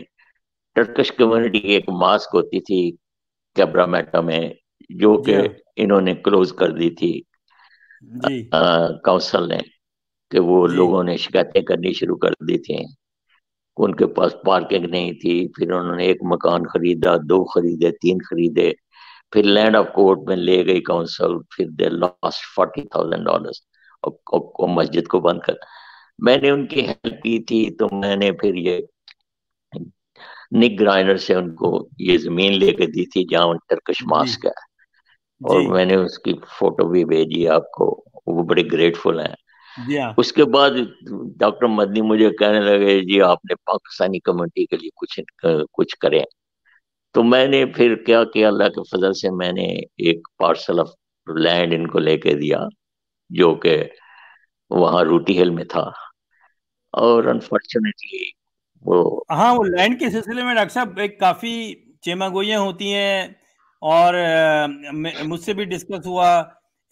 ٹرکش کمیونٹی کی ایک ماسک ہوتی تھی کیبرامیٹا میں، جو جی کہ ہاں انہوں نے کلوز کر دی تھی جی کونسل نے، کہ وہ جی لوگوں نے شکایتیں کرنی شروع کر دی تھیں، ان کے پاس پارکنگ نہیں تھی. پھر انہوں نے ایک مکان خریدا، 2 خریدے، 3 خریدے، پھر لینڈ آف کورٹ میں لے گئی کونسل، پھر دے لاسٹ $40,000 اور مسجد کو بند کر. میں نے ان کی ہیلپ کی تھی، تو میں نے پھر یہ نک گرائنر سے ان کو یہ زمین لے کے دی تھی جہاں ان ٹرکش جی ماسک ہے، اور جی میں نے اس کی فوٹو بھی بھیجی آپ کو، وہ بڑے گریٹفل ہیں. جی ہاں اس کے بعد ڈاکٹر مدنی مجھے کہنے لگے جی آپ نے پاکستانی کمیونٹی کے لیے کچھ کریں. تو میں نے پھر کیا کیا، اللہ کے فضل سے میں نے ایک پارسل آف لینڈ ان کو لے کے دیا جو کہ وہاں روٹی ہل میں تھا، اور انفارچونیٹلی وہ ہاں وہ لینڈ کے سلسلے میں ڈاکٹر صاحب ایک کافی چیما گوئیاں ہوتی ہیں، اور مجھ سے بھی ڈسکس ہوا.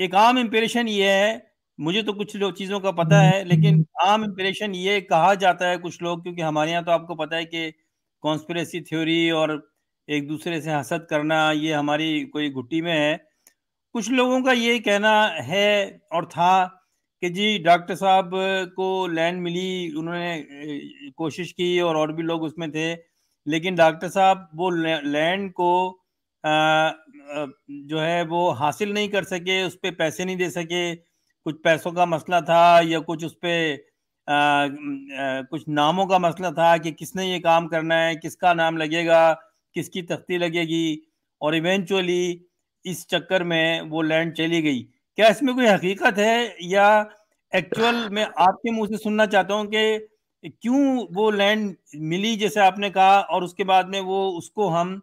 ایک عام امپریشن یہ ہے، مجھے تو کچھ چیزوں کا پتہ ہے، لیکن عام امپریشن یہ کہا جاتا ہے کچھ لوگ، کیونکہ ہمارے یہاں تو آپ کو پتہ ہے کہ کانسپریسی تھیوری اور ایک دوسرے سے حسد کرنا یہ ہماری کوئی گھٹی میں ہے. کچھ لوگوں کا یہ کہنا ہے اور تھا کہ جی ڈاکٹر صاحب کو لینڈ ملی، انہوں نے کوشش کی اور بھی لوگ اس میں تھے، لیکن ڈاکٹر صاحب وہ لینڈ کو جو ہے وہ حاصل نہیں کر سکے، اس پہ پیسے نہیں دے سکے. کچھ پیسوں کا مسئلہ تھا، یا کچھ اس پہ کچھ ناموں کا مسئلہ تھا کہ کس نے یہ کام کرنا ہے، کس کا نام لگے گا، کس کی تختی لگے گی، اور ایونچولی اس چکر میں وہ لینڈ چلی گئی. کیا اس میں کوئی حقیقت ہے، یا ایکچول میں آپ کے منہ سے سننا چاہتا ہوں کہ کیوں وہ لینڈ ملی جیسے آپ نے کہا، اور اس کے بعد میں وہ اس کو ہم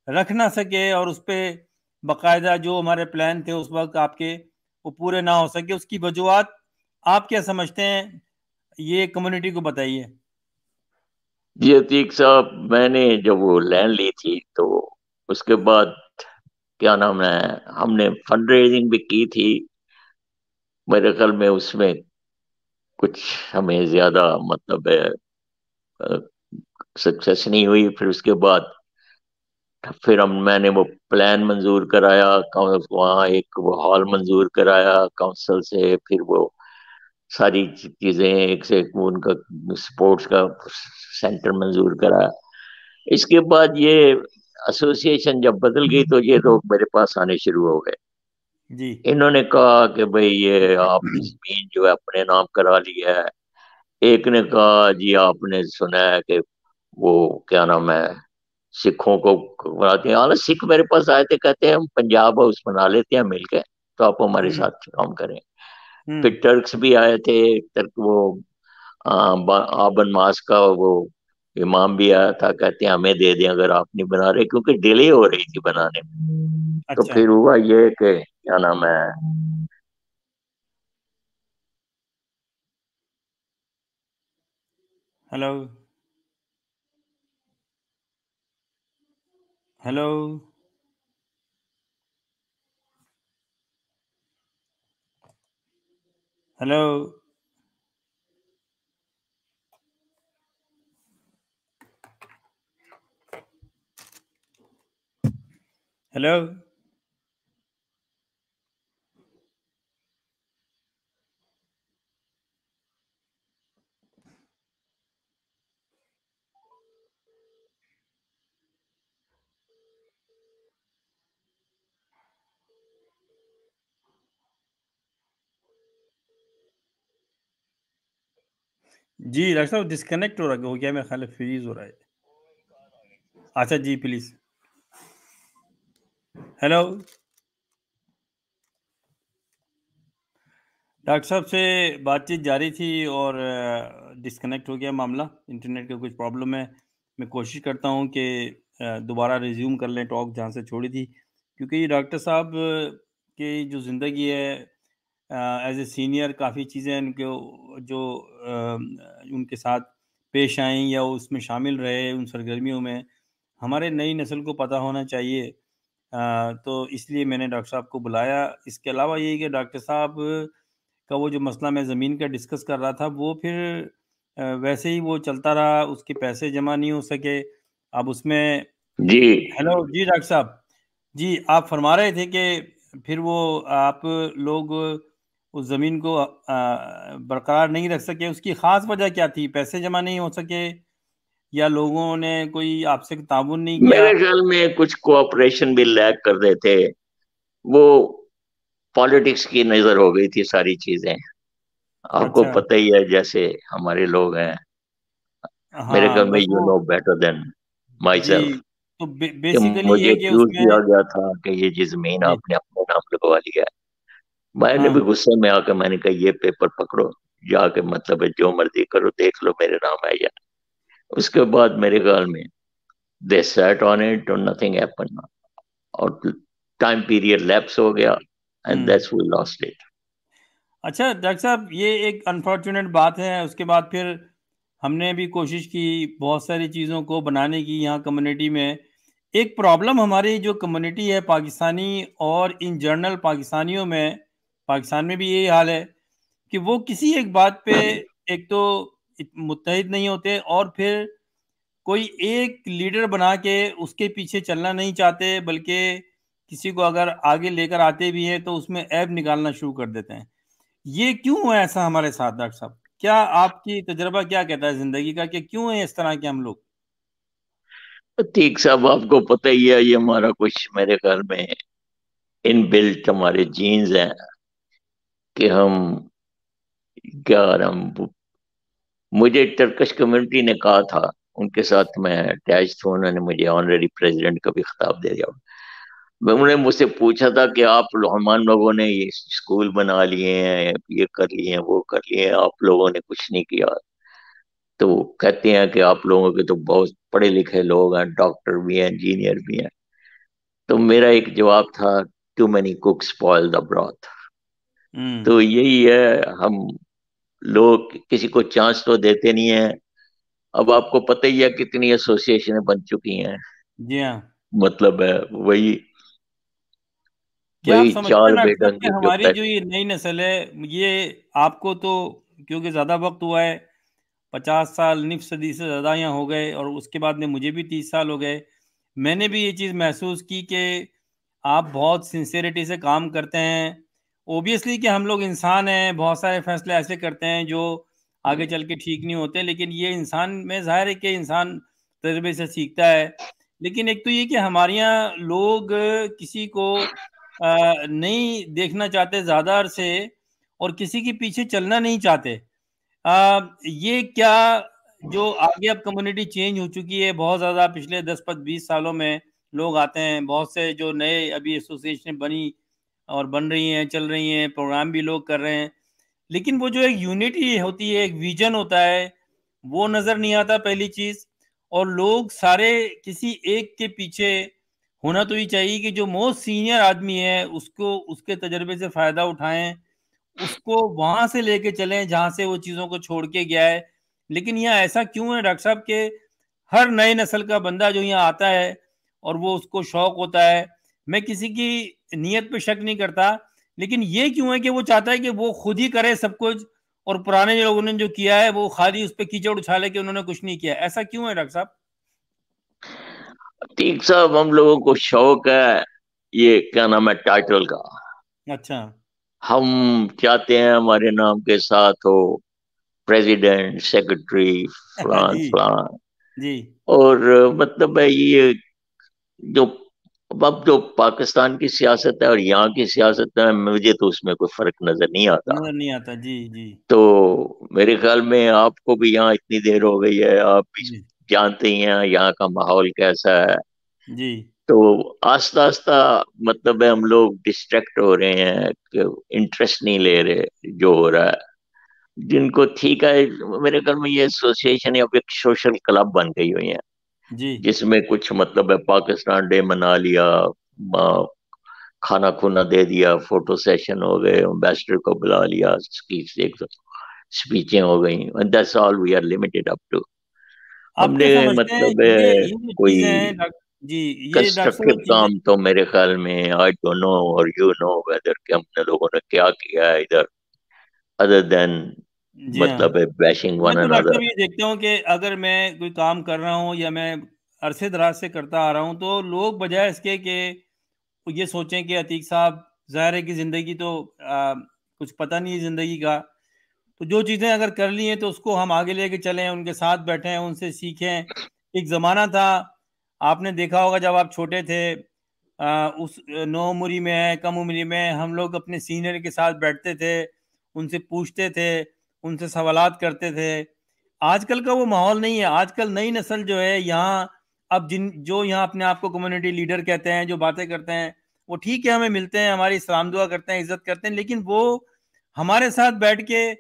رکھ نہ سکے، اور اس پہ باقاعدہ جو ہمارے پلان تھے اس وقت آپ کے وہ پورے نہ ہو سکے؟ اس کی وجوہات آپ کیا سمجھتے ہیں، یہ کمیونٹی کو بتائیے. جی عتیق صاحب، میں نے جب وہ لینڈ لی تھی تو اس کے بعد کیا نام ہے، ہم نے فنڈ ریزنگ بھی کی تھی. میرے خیال میں اس میں کچھ ہمیں زیادہ مطلب سکسیس نہیں ہوئی. پھر اس کے بعد میں نے وہ پلان منظور کرایا، وہاں ایک وہ ہال منظور کرایا کونسل سے، پھر وہ ساری چیزیں ایک سے ایک ان کا سپورٹس کا سینٹر منظور کرایا. اس کے بعد یہ ایسوسیشن جب بدل گئی تو یہ لوگ میرے پاس آنے شروع ہو گئے. جی انہوں نے کہا کہ بھئی یہ آپ نے زمین جو ہے اپنے نام کرا لی ہے. ایک نے کہا جی آپ نے سنا ہے کہ وہ کیا نام ہے سکھوں کو بناتے ہیں. حالانکہ سکھ میرے پاس آئے تھے, کہتے ہیں ہم پنجاب ہاؤس بنا لیتے ہیں مل کے, تو آپ ہمارے ہوں ساتھ کام کریں. ہوں پھر ٹرکس بھی آئے تھے, ترک وہ آبن ماس کا وہ امام بھی آیا تھا, کہتے ہیں ہمیں دے دیں اگر آپ نہیں بنا رہے, کیونکہ ڈیلے ہو رہی تھی بنانے میں. تو اچھا پھر ہوا یہ کہ کیا نام ہے ہیلو ہیلو ہیلو ہیلو جی ڈاکٹر صاحب ڈسکنیکٹ ہو گیا, میرا خیال ہے فریز ہو رہا ہے. اچھا جی پلیز. ہیلو ڈاکٹر صاحب سے بات چیت جاری تھی اور ڈسکنیکٹ ہو گیا معاملہ, انٹرنیٹ کا کچھ پرابلم ہے. میں کوشش کرتا ہوں کہ دوبارہ ریزیوم کر لیں ٹاک جہاں سے چھوڑی تھی, کیونکہ یہ ڈاکٹر صاحب کی جو زندگی ہے ایز اے سینئر, کافی چیزیں ان کے جو ان کے ساتھ پیش آئیں یا اس میں شامل رہے ان سرگرمیوں میں, ہمارے نئی نسل کو پتہ ہونا چاہیے. تو اس لیے میں نے ڈاکٹر صاحب کو بلایا. اس کے علاوہ یہ کہ ڈاکٹر صاحب کا وہ جو مسئلہ میں زمین کا ڈسکس کر رہا تھا وہ پھر ویسے ہی وہ چلتا رہا, اس کے پیسے جمع نہیں ہو سکے. اب اس میں جی ہیلو جی ڈاکٹر صاحب, جی آپ فرما رہے تھے کہ پھر وہ آپ لوگ اس زمین کو برقرار نہیں رکھ سکے. اس کی خاص وجہ کیا تھی؟ پیسے جمع نہیں ہو سکے یا لوگوں نے کوئی آپ سے تعاون نہیں کیا؟ میرے خیال میں کچھ کوآپریشن بھی لیک کر رہے تھے, وہ پالیٹکس کی نظر ہو گئی تھی ساری چیزیں. آپ کو اچھا پتہ ہی ہے جیسے ہمارے لوگ ہیں, میرے ہاں خیال میں بس یو وہ نو بیٹر دین مائی جی سیلف, تو کہ بیسیکلی مجھے یہ کہ اس ایکیوز میں کیا گیا تھا کہ یہ جی زمین جی آپ نے اپنے نام لگوا لیا ہے. میں نے ہاں بھی غصے میں آ کے میں نے کہا یہ پیپر پکڑو, جا کے مطلب ہے جو مرضی کرو, دیکھ لو میرے نام ہے یا. اس کے بعد میرے خیال میں they sat on it and nothing happened, اور ٹائم پیریڈ لیپس ہو گیا and ہوں that's we lost it. اچھا ڈاکٹر صاحب یہ ایک انفارچونیٹ بات ہے. اس کے بعد پھر ہم نے بھی کوشش کی بہت ساری چیزوں کو بنانے کی یہاں کمیونٹی میں. ایک پرابلم ہماری جو کمیونٹی ہے پاکستانی اور ان جنرل پاکستانیوں میں, پاکستان میں بھی یہی حال ہے کہ وہ کسی ایک بات پہ ایک تو متحد نہیں ہوتے, اور پھر کوئی ایک لیڈر بنا کے اس کے پیچھے چلنا نہیں چاہتے, بلکہ کسی کو اگر آگے لے کر آتے بھی ہیں تو اس میں عیب نکالنا شروع کر دیتے ہیں. یہ کیوں ہے ایسا ہمارے ساتھ ڈاکٹر صاحب؟ کیا آپ کی تجربہ کیا کہتا ہے زندگی کا کہ کیوں ہے اس طرح کے ہم لوگ؟ ٹھیک صاحب, آپ کو پتہ ہی ہے یہ ہمارا کچھ میرے خیال میں ان بلٹ ہمارے جینز ہیں کہ ہم کیا ہم مجھے ٹرکش کمیونٹی نے کہا تھا, ان کے ساتھ میں اٹیچ تھا, انہوں نے مجھے آنریری پریزیڈنٹ کا بھی خطاب دے دیا. انہوں نے مجھ سے پوچھا تھا کہ آپ ہم لوگوں نے یہ اسکول بنا لیے ہیں, یہ کر لیے ہیں, وہ کر لیے ہیں, آپ لوگوں نے کچھ نہیں کیا. تو کہتے ہیں کہ آپ لوگوں کے تو بہت پڑھے لکھے لوگ ہیں, ڈاکٹر بھی ہیں, انجینئر بھی ہیں. تو میرا ایک جواب تھا, too many cooks spoil the broth. ہوں تو یہی ہے, ہم لوگ کسی کو چانس تو دیتے نہیں ہیں. اب آپ کو پتہ ہی ہے کتنی ایسوسیشنیں بن چکی ہیں, جی ہاں. مطلب ہے وہی کیا آپ سمجھتے ہیں چال ڈاکٹر صاحب بیگن کہ جو ہماری جو یہ نئی نسل ہے, یہ آپ کو تو کیونکہ زیادہ وقت ہوا ہے, 50 سال نصف صدی سے زیادہ یہاں ہو گئے, اور اس کے بعد میں مجھے بھی 30 سال ہو گئے, میں نے بھی یہ چیز محسوس کی کہ آپ بہت سنسیئرٹی سے کام کرتے ہیں. اوبیسلی کہ ہم لوگ انسان ہیں, بہت سارے فیصلے ایسے کرتے ہیں جو آگے چل کے ٹھیک نہیں ہوتے, لیکن یہ انسان میں ظاہر ہے کہ انسان تجربے سے سیکھتا ہے. لیکن ایک تو یہ کہ ہمارے یہاں لوگ کسی کو نہیں دیکھنا چاہتے زیادہ عرصے اور کسی کے پیچھے چلنا نہیں چاہتے. یہ کیا جو آگے اب کمیونٹی چینج ہو چکی ہے بہت زیادہ پچھلے 10-20 سالوں میں لوگ آتے ہیں, بہت سے جو نئے ابھی ایسوسیشن بنی اور بن رہی ہیں, چل رہی ہیں, پروگرام بھی لوگ کر رہے ہیں, لیکن وہ جو ایک یونٹی ہوتی ہے, ایک ویژن ہوتا ہے, وہ نظر نہیں آتا پہلی چیز. اور لوگ سارے کسی ایک کے پیچھے ہونا تو یہ چاہیے کہ جو موسٹ سینئر آدمی ہے اس کو اس کے تجربے سے فائدہ اٹھائیں, اس کو وہاں سے لے کے چلیں جہاں سے وہ چیزوں کو چھوڑ کے گیا ہے. لیکن یہاں ایسا کیوں ہے ڈاکٹر صاحب کہ ہر نئے نسل کا بندہ جو یہاں آتا ہے اور وہ اس کو شوق ہوتا ہے, میں کسی کی نیت پہ شک نہیں کرتا, لیکن یہ کیوں ہے کہ وہ چاہتا ہے کہ وہ خود ہی کرے سب کچھ, اور پرانے لوگوں نے جو کیا ہے وہ خالی اس پہ کیچڑ اچھالے کہ انہوں نے کچھ نہیں کیا. ایسا کیوں ہے ڈاکٹر صاحب؟ ٹھیک صاحب, ہم لوگوں کو شوق ہے یہ کیا نام ہے ٹائٹل کا. اچھا. ہم چاہتے ہیں ہمارے نام کے ساتھ ہو پریزیڈنٹ, سیکرٹری, فلان جی فلان. جی اور مطلب ہے یہ جو اب جو پاکستان کی سیاست ہے اور یہاں کی سیاست ہے, مجھے تو اس میں کوئی فرق نظر نہیں آتا. نظر نہیں آتا. جی جی تو میرے خیال میں آپ کو بھی یہاں اتنی دیر ہو گئی ہے, آپ بھی جی جانتے ہی ہیں یہاں کا ماحول کیسا ہے. جی تو آہستہ آہستہ مطلب ہے ہم لوگ ڈسٹریکٹ ہو رہے ہیں کہ انٹرسٹ نہیں لے رہے جو ہو رہا ہے. جن کو ٹھیک ہے, میرے خیال میں یہ ایسوسیشن یا ایک سوشل کلب بن گئی ہوئی ہیں جی جس میں کچھ مطلب ہے پاکستان ڈے منا لیا, کھانا کھونا دے دیا, فوٹو سیشن ہو گئے, امبیسڈر کو بلا لیا, اسپیچیں ہو گئیں, that's all we are limited up to. ہم آپ نے کیا سمجھتے ہیں, مطلب کیونکہ یہ جو کوئی چیزیں ہیں جی یہ ڈاکٹر صاحب کنسٹرکٹیو یہ چیزیں. کام تو میرے خیال میں آئی ڈونٹ نو اور یو نو ویدر کہ ہم نے لوگوں نے کیا کیا ہے ادھر ادر دین جی ہاں, مطلب ہے بیشنگ میں ون تو ڈاکٹر another. صاحب یہ دیکھتا ہوں کہ اگر میں کوئی کام کر رہا ہوں یا میں عرصے دراز سے کرتا آ رہا ہوں, تو لوگ بجائے اس کے کہ یہ سوچیں کہ عتیق صاحب ظاہر ہے کہ زندگی تو کچھ پتہ نہیں ہے زندگی کا, تو جو چیزیں اگر کر لی ہیں تو اس کو ہم آگے لے کے چلیں, ان کے ساتھ بیٹھیں, ان سے سیکھیں. ایک زمانہ تھا, آپ نے دیکھا ہوگا جب آپ چھوٹے تھے, اس نو عمری میں, کم عمری میں, ہم لوگ اپنے سینئر کے ساتھ بیٹھتے تھے, ان سے پوچھتے تھے, ان سے سوالات کرتے تھے. آج کل کا وہ ماحول نہیں ہے. آج کل نئی نسل جو ہے یہاں, اب جو یہاں اپنے آپ کو کمیونٹی لیڈر کہتے ہیں, جو باتیں کرتے ہیں, وہ ٹھیک ہے, ہمیں ملتے ہیں, ہماری سلام دعا کرتے ہیں, عزت کرتے ہیں, لیکن وہ ہمارے ساتھ بیٹھ کے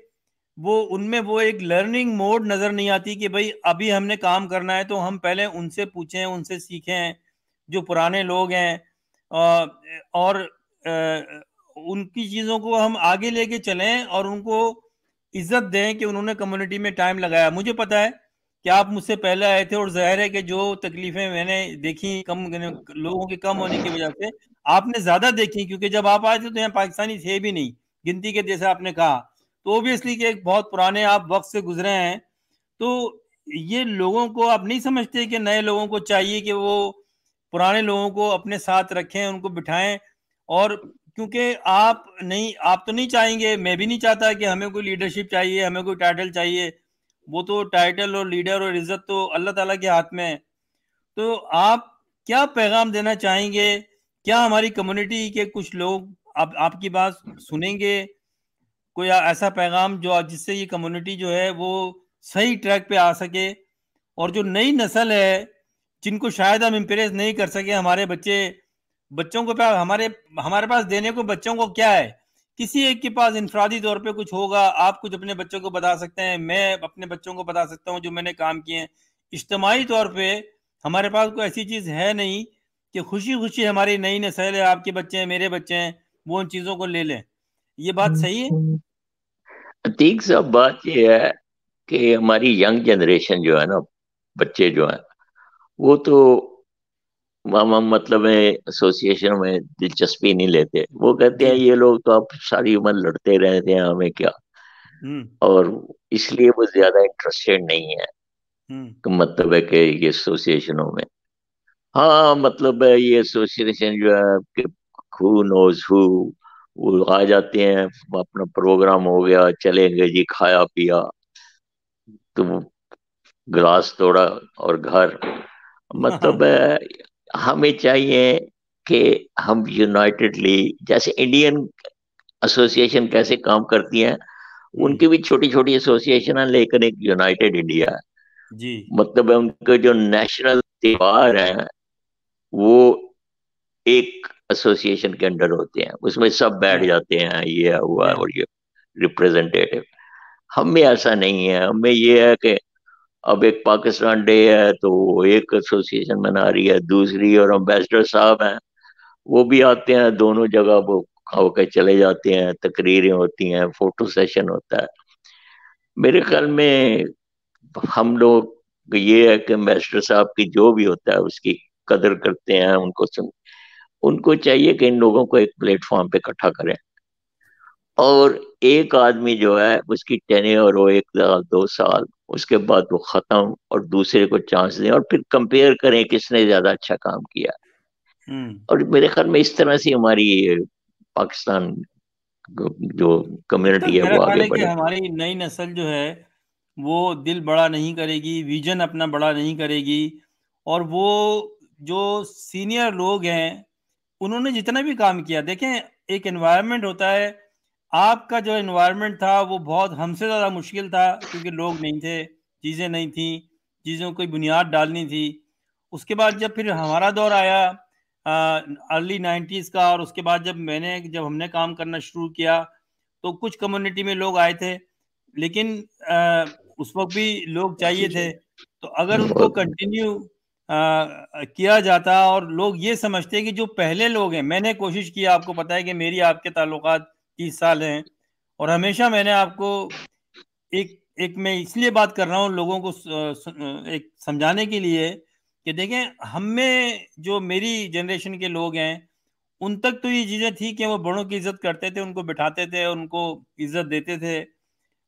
وہ ان میں وہ ایک لرننگ موڈ نظر نہیں آتی کہ بھئی ابھی ہم نے کام کرنا ہے تو ہم پہلے ان سے پوچھیں, ان سے سیکھیں جو پرانے لوگ ہیں, اور ان کی چیزوں کو ہم آگے لے کے چلیں اور ان کو عزت دیں کہ انہوں نے کمیونٹی میں ٹائم لگایا. مجھے پتا ہے کہ آپ مجھ سے پہلے آئے تھے, اور ظاہر ہے کہ جو تکلیفیں میں نے دیکھی کم لوگوں کے کم ہونے کی وجہ سے, آپ نے زیادہ دیکھی, کیونکہ جب آپ آئے تھے تو یہاں پاکستانی تھے بھی نہیں گنتی کے, جیسے آپ نے کہا, تو اوبیسلی کہ ایک بہت پرانے آپ وقت سے گزرے ہیں. تو یہ لوگوں کو آپ نہیں سمجھتے کہ نئے لوگوں کو چاہیے کہ وہ پرانے لوگوں کو اپنے ساتھ رکھیں, ان کو بٹھائیں, اور کیونکہ آپ تو نہیں چاہیں گے, میں بھی نہیں چاہتا کہ ہمیں کوئی لیڈرشپ چاہیے, ہمیں کوئی ٹائٹل چاہیے. وہ تو ٹائٹل اور لیڈر اور عزت تو اللہ تعالیٰ کے ہاتھ میں ہے. تو آپ کیا پیغام دینا چاہیں گے؟ کیا ہماری کمیونٹی کے کچھ لوگ آپ کی بات سنیں گے؟ کوئی ایسا پیغام جس سے یہ کمیونٹی جو ہے وہ صحیح ٹریک پہ آ سکے, اور جو نئی نسل ہے جن کو شاید ہم امپریس نہیں کر سکے, ہمارے بچوں کو ہمارے پاس دینے کو بچوں کو کیا ہے, کسی ایک کے پاس انفرادی طور پہ کچھ ہوگا. آپ کچھ اپنے بچوں کو بتا سکتے ہیں, میں اپنے بچوں کو بتا سکتا ہوں جو میں نے کام کیے ہیں. اجتماعی طور پہ ہمارے پاس کوئی ایسی چیز ہے نہیں کہ خوشی خوشی ہماری نئی نسل ہے, آپ کے بچے ہیں, میرے بچے ہیں, وہ ان چیزوں کو لے لیں. یہ بات صحیح ہے؟ عتیق صاحب بات یہ ہے کہ ہماری ینگ جنریشن جو ہے نا, بچے جو ہیں وہ تو مطلب ایسوسیشن میں دلچسپی نہیں لیتے. وہ کہتے ہیں جی. یہ لوگ تو اب ساری عمر لڑتے رہتے ہیں, ہمیں کیا, اور اس لیے وہ زیادہ انٹرسٹیڈ نہیں ہے مطلب ہے کہ یہ ایسوسیشنوں میں. ہاں مطلب ہے یہ ایسوسیشن جو ہے کہ who knows who, وہ آ جاتے ہیں, اپنا پروگرام ہو گیا, چلیں گے جی, کھایا پیا, تو گلاس توڑا اور گھر. مطلب ہے ہمیں چاہیے کہ ہم یونائٹڈلی، جیسے انڈین ایسوسیشن کیسے کام کرتی ہیں، ان کی بھی چھوٹی چھوٹی ایسوسیشن ہیں، لیکن ایک یونائٹڈ انڈیا ہے. جی مطلب ہے ان کے جو نیشنل تہوار ہیں وہ ایک ایسوسیشن کے انڈر ہوتے ہیں، اس میں سب بیٹھ جاتے ہیں، یہ ہوا اور یہ ریپریزنٹیٹو. ہم میں ایسا نہیں ہے، ہمیں یہ ہے کہ اب ایک پاکستان ڈے ہے تو وہ ایک ایسوسیشن منا رہی ہے، دوسری اور امبیسڈر صاحب ہیں وہ بھی آتے ہیں، دونوں جگہ وہ ہو کے چلے جاتے ہیں، تقریریں ہوتی ہیں، فوٹو سیشن ہوتا ہے. میرے خیال میں ہم لوگ یہ ہے کہ امبیسڈر صاحب کی جو بھی ہوتا ہے اس کی قدر کرتے ہیں، ان کو چاہیے کہ ان لوگوں کو ایک پلیٹ فارم پہ اکٹھا کریں، اور ایک آدمی جو ہے اس کی ٹینیور ہو 1 سال 2 سال، اس کے بعد وہ ختم، اور دوسرے کو چانس دیں، اور پھر کمپیئر کریں کس نے زیادہ اچھا کام کیا. اور میرے خیال میں اس طرح سے ہماری پاکستان جو جب تک کمیونٹی ہے میرا وہ خیال آگے ہے کہ بڑھے. ہماری نئی نسل جو ہے وہ دل بڑا نہیں کرے گی، ویژن اپنا بڑا نہیں کرے گی، اور وہ جو سینئر لوگ ہیں انہوں نے جتنا بھی کام کیا، دیکھیں ایک انوائرمنٹ ہوتا ہے، آپ کا جو انوائرمنٹ تھا وہ بہت ہم سے زیادہ مشکل تھا، کیونکہ لوگ نہیں تھے، چیزیں نہیں تھیں، چیزوں کو بنیاد ڈالنی تھی. اس کے بعد جب پھر ہمارا دور آیا ارلی 90s کا، اور اس کے بعد جب ہم نے کام کرنا شروع کیا تو کچھ کمیونٹی میں لوگ آئے تھے، لیکن اس وقت بھی لوگ چاہیے تھے. تو اگر ان کو کنٹینیو کیا جاتا، اور لوگ یہ سمجھتے کہ جو پہلے لوگ ہیں، میں نے کوشش کیا، آپ کو پتا ہے کہ میری آپ کے تعلقات 30 سال ہیں، اور ہمیشہ میں نے آپ کو ایک میں اس لیے بات کر رہا ہوں لوگوں کو ایک سمجھانے کے لیے کہ دیکھیں ہم میں جو میری جنریشن کے لوگ ہیں ان تک تو یہ چیزیں تھی کہ وہ بڑوں کی عزت کرتے تھے، ان کو بٹھاتے تھے، ان کو عزت دیتے تھے،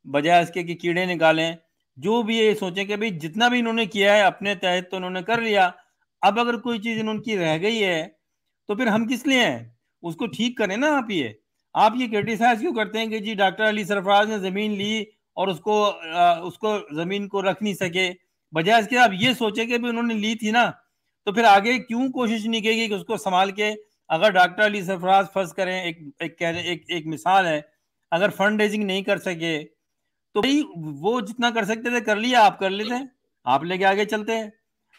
بجائے اس کے کہ کیڑے نکالیں. جو بھی یہ سوچیں کہ بھئی جتنا بھی انہوں نے کیا ہے اپنے تحت تو انہوں نے کر لیا، اب اگر کوئی چیز ان کی رہ گئی ہے تو پھر ہم کس لیے ہیں؟ اس کو ٹھیک کریں نا. آپ یہ کرٹیسائز کیوں کرتے ہیں کہ جی ڈاکٹر علی سرفراز نے زمین لی اور اس کو زمین کو رکھ نہیں سکے، بجائے اس کے آپ یہ سوچیں کہ بھی انہوں نے لی تھی نا، تو پھر آگے کیوں کوشش نہیں کی گئی کہ اس کو سنبھال کے، اگر ڈاکٹر علی سرفراز فرض کریں ایک مثال ہے، اگر فنڈ ریزنگ نہیں کر سکے تو بھائی وہ جتنا کر سکتے تھے کر لیا، آپ کر لیتے ہیں، آپ لے کے آگے چلتے ہیں،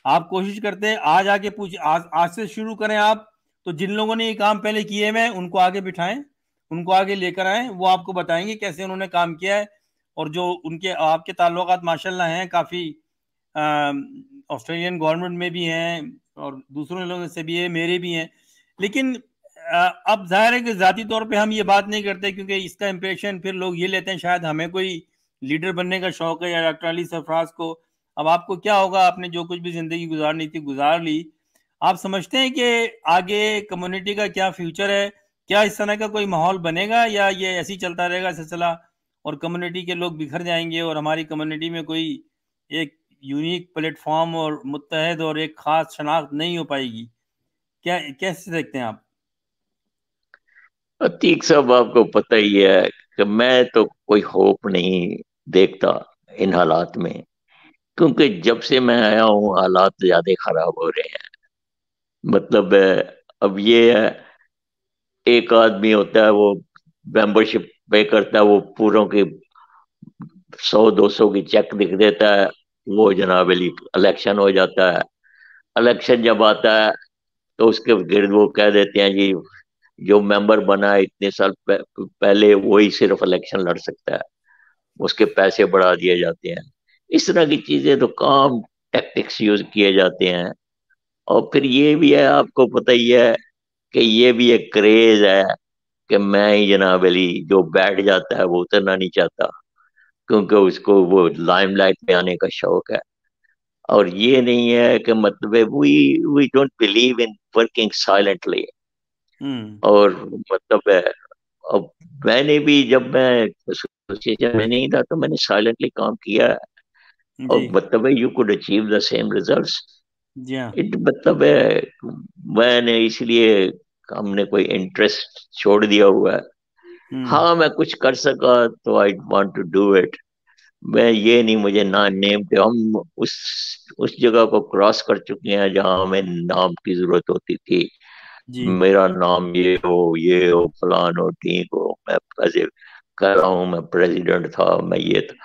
آپ کوشش کرتے ہیں، آج آ کے آج سے شروع کریں آپ. تو جن لوگوں نے یہ کام پہلے کیے ہوئے ان کو آگے بٹھائیں، ان کو آگے لے کر آئیں، وہ آپ کو بتائیں گے کیسے انہوں نے کام کیا ہے. اور جو ان کے آپ کے تعلقات ماشاءاللہ ہیں کافی، آسٹریلین گورنمنٹ میں بھی ہیں اور دوسروں لوگوں سے بھی ہیں، میرے بھی ہیں. لیکن اب ظاہر ہے کہ ذاتی طور پہ ہم یہ بات نہیں کرتے، کیونکہ اس کا امپریشن پھر لوگ یہ لیتے ہیں شاید ہمیں کوئی لیڈر بننے کا شوق ہے، یا ڈاکٹر علی سرفراز کو. اب آپ کو کیا ہوگا، آپ نے جو کچھ بھی زندگی گزارنی تھی گزار لی. آپ سمجھتے ہیں کہ آگے کمیونٹی کا کیا فیوچر ہے؟ کیا اس طرح کا کوئی ماحول بنے گا، یا یہ ایسے ہی چلتا رہے گا سلسلہ، اور کمیونٹی کے لوگ بکھر جائیں گے اور ہماری کمیونٹی میں کوئی ایک یونیک پلیٹ فارم اور متحد اور ایک خاص شناخت نہیں ہو پائے گی؟ کیسے دیکھتے ہیں آپ؟ عتیق صاحب آپ کو پتہ ہی ہے کہ میں تو کوئی ہوپ نہیں دیکھتا ان حالات میں، کیونکہ جب سے میں آیا ہوں حالات زیادہ خراب ہو رہے ہیں. مطلب اب یہ ہے، ایک آدمی ہوتا ہے وہ ممبرشپ پے کرتا ہے، وہ پوروں کی 100 200 کی چیک لکھ دیتا ہے، وہ جناب علی الیکشن ہو جاتا ہے. الیکشن جب آتا ہے تو اس کے گرد وہ کہہ دیتے ہیں جی جو ممبر بنا ہے اتنے سال پہلے وہی صرف الیکشن لڑ سکتا ہے، اس کے پیسے بڑھا دیے جاتے ہیں. اس طرح کی چیزیں تو کام ٹیکٹکس یوز کیے جاتے ہیں. اور پھر یہ بھی ہے، آپ کو پتہ ہی ہے کہ یہ بھی ایک کریز ہے کہ میں ہی جناب علی جو بیٹھ جاتا ہے وہ اترنا نہیں چاہتا، کیونکہ اس کو وہ لائم لائٹ میں آنے کا شوق ہے. اور یہ نہیں ہے کہ مطلب we don't believe in working silently. اور مطلب ہے اب میں نے بھی جب میں ایسوسیشن میں نہیں تھا تو میں نے سائلنٹلی کام کیا ہے، اور جی مطلب ہے you could achieve the same results. جی ہاں. مطلب ہے میں نے اس لیے ہم نے کوئی انٹرسٹ چھوڑ دیا ہوا ہے. ہاں میں کچھ کر سکا تو I want to do it. میں یہ نہیں مجھے نیم پہ، ہم اس جگہ کو کراس کر چکے ہیں جہاں ہمیں نام کی ضرورت ہوتی تھی. جی میرا نام یہ ہو فلان ہو ٹھیک ہو، میں ایسے کہہ رہا ہوں میں پریزیڈنٹ تھا، میں یہ تھا،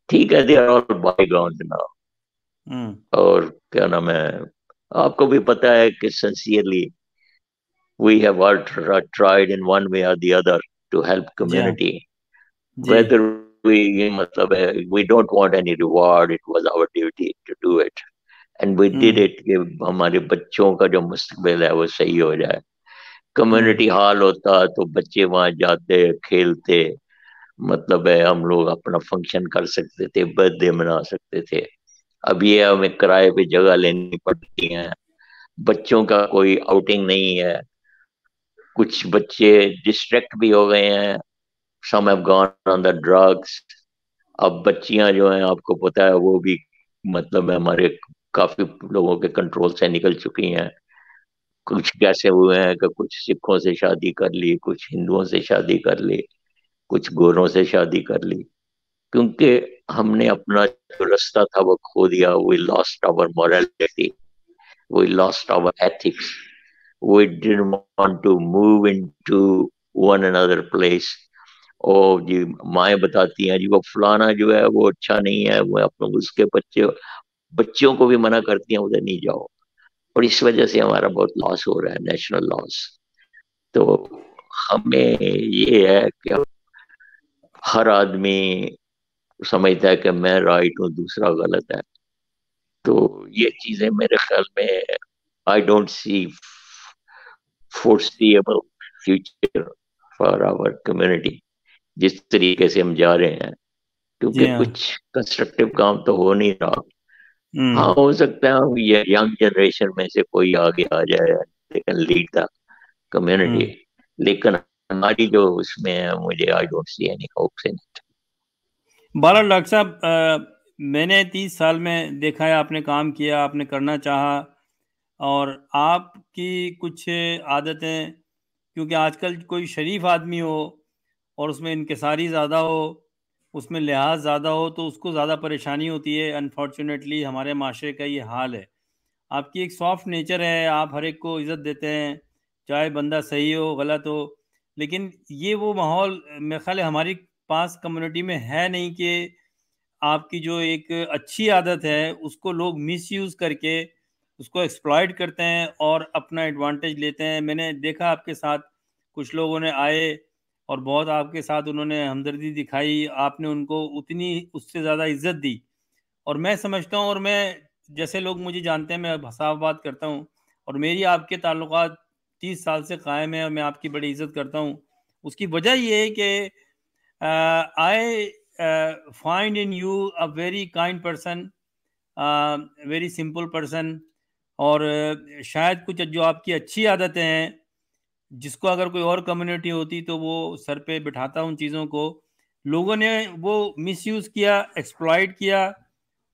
ٹھیک ہے، they are all by ground نا. ہوں اور کیا نام ہے، آپ کو بھی پتا ہے کہ sincerely we have all tried in one way or the other to help جی ہاں community. جی Whether یہ مطلب ہے we don't want any reward, it was our duty to do it. And we did ہوں it کہ ہمارے بچوں کا جو مستقبل ہے وہ صحیح ہو جائے. ہوں کمیونٹی ہال ہوتا تو بچے وہاں جاتے کھیلتے، مطلب ہے ہم لوگ اپنا فنکشن کر سکتے تھے، برتھ ڈے منا سکتے تھے. اب یہ ہمیں کرائے پہ جگہ لینی پڑتی ہیں، بچوں کا کوئی آؤٹنگ نہیں ہے. کچھ بچے ڈسٹریکٹ بھی ہو گئے ہیں، some have gone on the drugs. اب بچیاں جو ہیں آپ کو پتا ہے وہ بھی مطلب ہے ہمارے کافی لوگوں کے کنٹرول سے نکل چکی ہیں. کچھ کیسے ہوئے ہیں کہ کچھ سکھوں سے شادی کر لی، کچھ ہندوؤں سے شادی کر لی، کچھ گوروں سے شادی کر لی، کیونکہ ہم نے اپنا جو رستہ تھا وہ کھو دیا. we lost our morality, we lost our ethics, we didn't want to move into one another place. اور جی مائیں بتاتی ہیں جی وہ فلانا جو ہے وہ اچھا نہیں ہے، وہ اپنے اس کے بچوں کو بھی منع کرتی ہیں ادھر نہیں جاؤ. اور اس وجہ سے ہمارا بہت لاس ہو رہا ہے، نیشنل لاس. تو ہمیں یہ ہے کہ ہر آدمی سمجھتا ہے کہ میں رائٹ ہوں دوسرا غلط ہے. تو یہ چیزیں میرے خیال میں I don't see foreseeable future for our community جس طریقے سے ہم جا رہے ہیں، جی کیونکہ ہاں کچھ کنسٹرکٹیو کام تو ہو نہیں رہا. ہوں ہاں ہو سکتا ہے یہ ینگ جنریشن میں سے کوئی آگے آ جائے لیکن لیڈ دا کمیونٹی، ہوں لیکن ہماری جو اس میں ہے مجھے I don't see any hopes in it. بہرحال ڈاکٹر صاحب میں نے 30 سال میں دیکھا ہے، آپ نے کام کیا، آپ نے کرنا چاہا، اور آپ کی کچھ عادتیں، کیونکہ آج کل کوئی شریف آدمی ہو اور اس میں انکساری زیادہ ہو، اس میں لحاظ زیادہ ہو، تو اس کو زیادہ پریشانی ہوتی ہے. انفارچونیٹلی ہمارے معاشرے کا یہ حال ہے. آپ کی ایک سافٹ نیچر ہے، آپ ہر ایک کو عزت دیتے ہیں، چاہے بندہ صحیح ہو غلط ہو. لیکن یہ وہ ماحول میرے خیال ہے ہماری پاس کمیونٹی میں ہے نہیں کہ آپ کی جو ایک اچھی عادت ہے اس کو لوگ مس یوز کر کے اس کو ایکسپلائٹ کرتے ہیں اور اپنا ایڈوانٹیج لیتے ہیں. میں نے دیکھا آپ کے ساتھ کچھ لوگوں نے آئے اور بہت آپ کے ساتھ انہوں نے ہمدردی دکھائی، آپ نے ان کو اتنی اس سے زیادہ عزت دی. اور میں سمجھتا ہوں، اور میں جیسے لوگ مجھے جانتے ہیں میں صاف بات کرتا ہوں، اور میری آپ کے تعلقات 30 سال سے قائم ہیں اور میں آپ کی بڑی عزت کرتا ہوں. اس کی وجہ یہ ہے کہ I find in you a very kind person, very simple person. اور شاید کچھ جو آپ کی اچھی عادتیں ہیں جس کو اگر کوئی اور کمیونٹی ہوتی تو وہ سر پہ بٹھاتا ان چیزوں کو، لوگوں نے وہ مس یوز کیا، ایکسپلائٹ کیا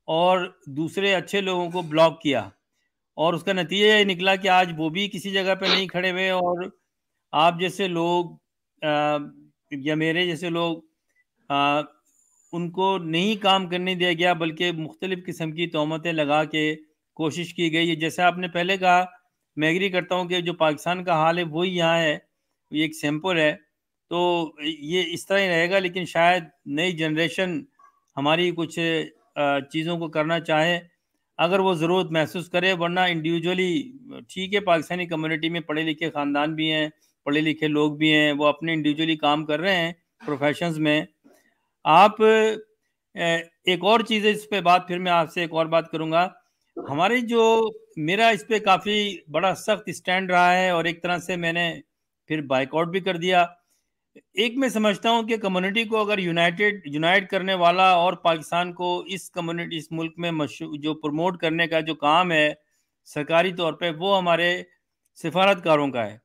اور دوسرے اچھے لوگوں کو بلاک کیا. اور اس کا نتیجہ یہ نکلا کہ آج وہ بھی کسی جگہ پہ نہیں کھڑے ہوئے، اور آپ جیسے لوگ یا میرے جیسے لوگ ان کو نہیں کام کرنے دیا گیا، بلکہ مختلف قسم کی تہمتیں لگا کے کوشش کی گئی. جیسے آپ نے پہلے کہا، میں ایگری کرتا ہوں کہ جو پاکستان کا حال ہے وہی یہاں ہے، یہ ایک سیمپل ہے. تو یہ اس طرح ہی رہے گا، لیکن شاید نئی جنریشن ہماری کچھ چیزوں کو کرنا چاہے اگر وہ ضرورت محسوس کرے. ورنہ انڈیویجولی ٹھیک ہے، پاکستانی کمیونٹی میں پڑھے لکھے خاندان بھی ہیں، پڑھے لکھے لوگ بھی ہیں، وہ اپنے انڈیویجولی کام کر رہے ہیں پروفیشنز میں. آپ ایک اور چیز ہے اس پہ بات، پھر میں آپ سے ایک اور بات کروں گا. ہمارے جو میرا اس پہ کافی بڑا سخت سٹینڈ رہا ہے، اور ایک طرح سے میں نے پھر بائیک آؤٹ بھی کر دیا. ایک میں سمجھتا ہوں کہ کمیونٹی کو اگر یونائٹ کرنے والا اور پاکستان کو اس کمیونٹی اس ملک میں جو پروموٹ کرنے کا جو کام ہے سرکاری طور پہ، وہ ہمارے سفارتکاروں کا ہے.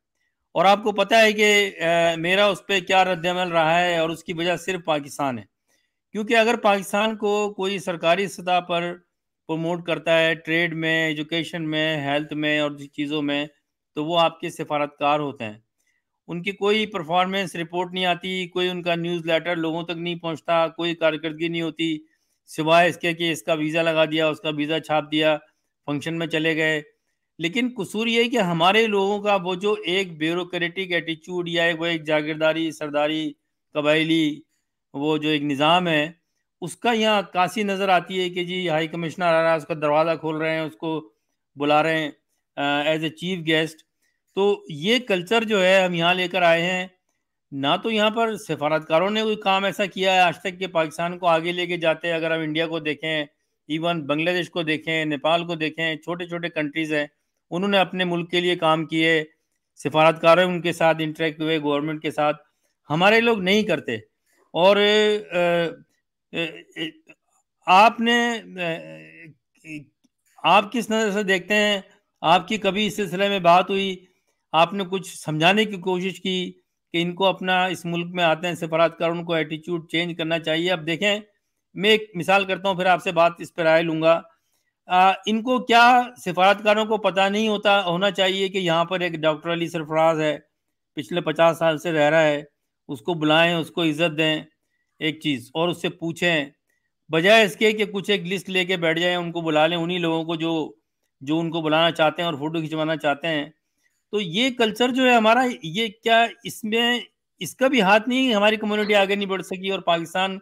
اور آپ کو پتہ ہے کہ میرا اس پہ کیا رد عمل رہا ہے، اور اس کی وجہ صرف پاکستان ہے. کیونکہ اگر پاکستان کو کوئی سرکاری سطح پر پروموٹ کرتا ہے ٹریڈ میں، ایجوکیشن میں، ہیلتھ میں اور چیزوں میں، تو وہ آپ کے سفارتکار ہوتے ہیں. ان کی کوئی پرفارمنس رپورٹ نہیں آتی، کوئی ان کا نیوز لیٹر لوگوں تک نہیں پہنچتا، کوئی کارکردگی نہیں ہوتی، سوائے اس کے کہ اس کا ویزا لگا دیا، اس کا ویزا چھاپ دیا، فنکشن میں چلے گئے. لیکن قصور یہ ہے کہ ہمارے لوگوں کا وہ جو ایک بیوروکریٹک ایٹیچیوڈ یا وہ ایک جاگیرداری سرداری قبائلی وہ جو ایک نظام ہے اس کا یہاں عکاسی نظر آتی ہے کہ جی ہائی کمشنر آ رہا ہے، اس کا دروازہ کھول رہے ہیں، اس کو بلا رہے ہیں ایز اے چیف گیسٹ. تو یہ کلچر جو ہے ہم یہاں لے کر آئے ہیں. نہ تو یہاں پر سفارتکاروں نے کوئی کام ایسا کیا ہے آج تک کہ پاکستان کو آگے لے کے جاتے ہیں. اگر ہم انڈیا کو دیکھیں، ایون بنگلہ دیش کو دیکھیں، نیپال کو دیکھیں، چھوٹے چھوٹے کنٹریز ہیں، انہوں نے اپنے ملک کے لیے کام کیے، سفارتکاروں ان کے ساتھ انٹریکٹ ہوئے گورنمنٹ کے ساتھ. ہمارے لوگ نہیں کرتے. اور آپ کس نظر سے دیکھتے ہیں؟ آپ کی کبھی اس سلسلے میں بات ہوئی؟ آپ نے کچھ سمجھانے کی کوشش کی کہ ان کو اپنا اس ملک میں آتے ہیں سفارتکار، ان کو ایٹیچیوڈ چینج کرنا چاہیے؟ اب دیکھیں، میں ایک مثال کرتا ہوں، پھر آپ سے بات اس پر رائے لوں گا. ان کو کیا سفارتکاروں کو پتہ نہیں ہونا چاہیے کہ یہاں پر ایک ڈاکٹر علی سرفراز ہے، پچھلے 50 سال سے رہ رہا ہے، اس کو بلائیں، اس کو عزت دیں ایک چیز، اور اس سے پوچھیں، بجائے اس کے کہ کچھ ایک لسٹ لے کے بیٹھ جائیں، ان کو بلا لیں انہی لوگوں کو جو ان کو بلانا چاہتے ہیں اور فوٹو کھنچوانا چاہتے ہیں. تو یہ کلچر جو ہے ہمارا، یہ کیا اس کا بھی ہاتھ نہیں؟ ہماری کمیونٹی آگے نہیں بڑھ سکی اور پاکستان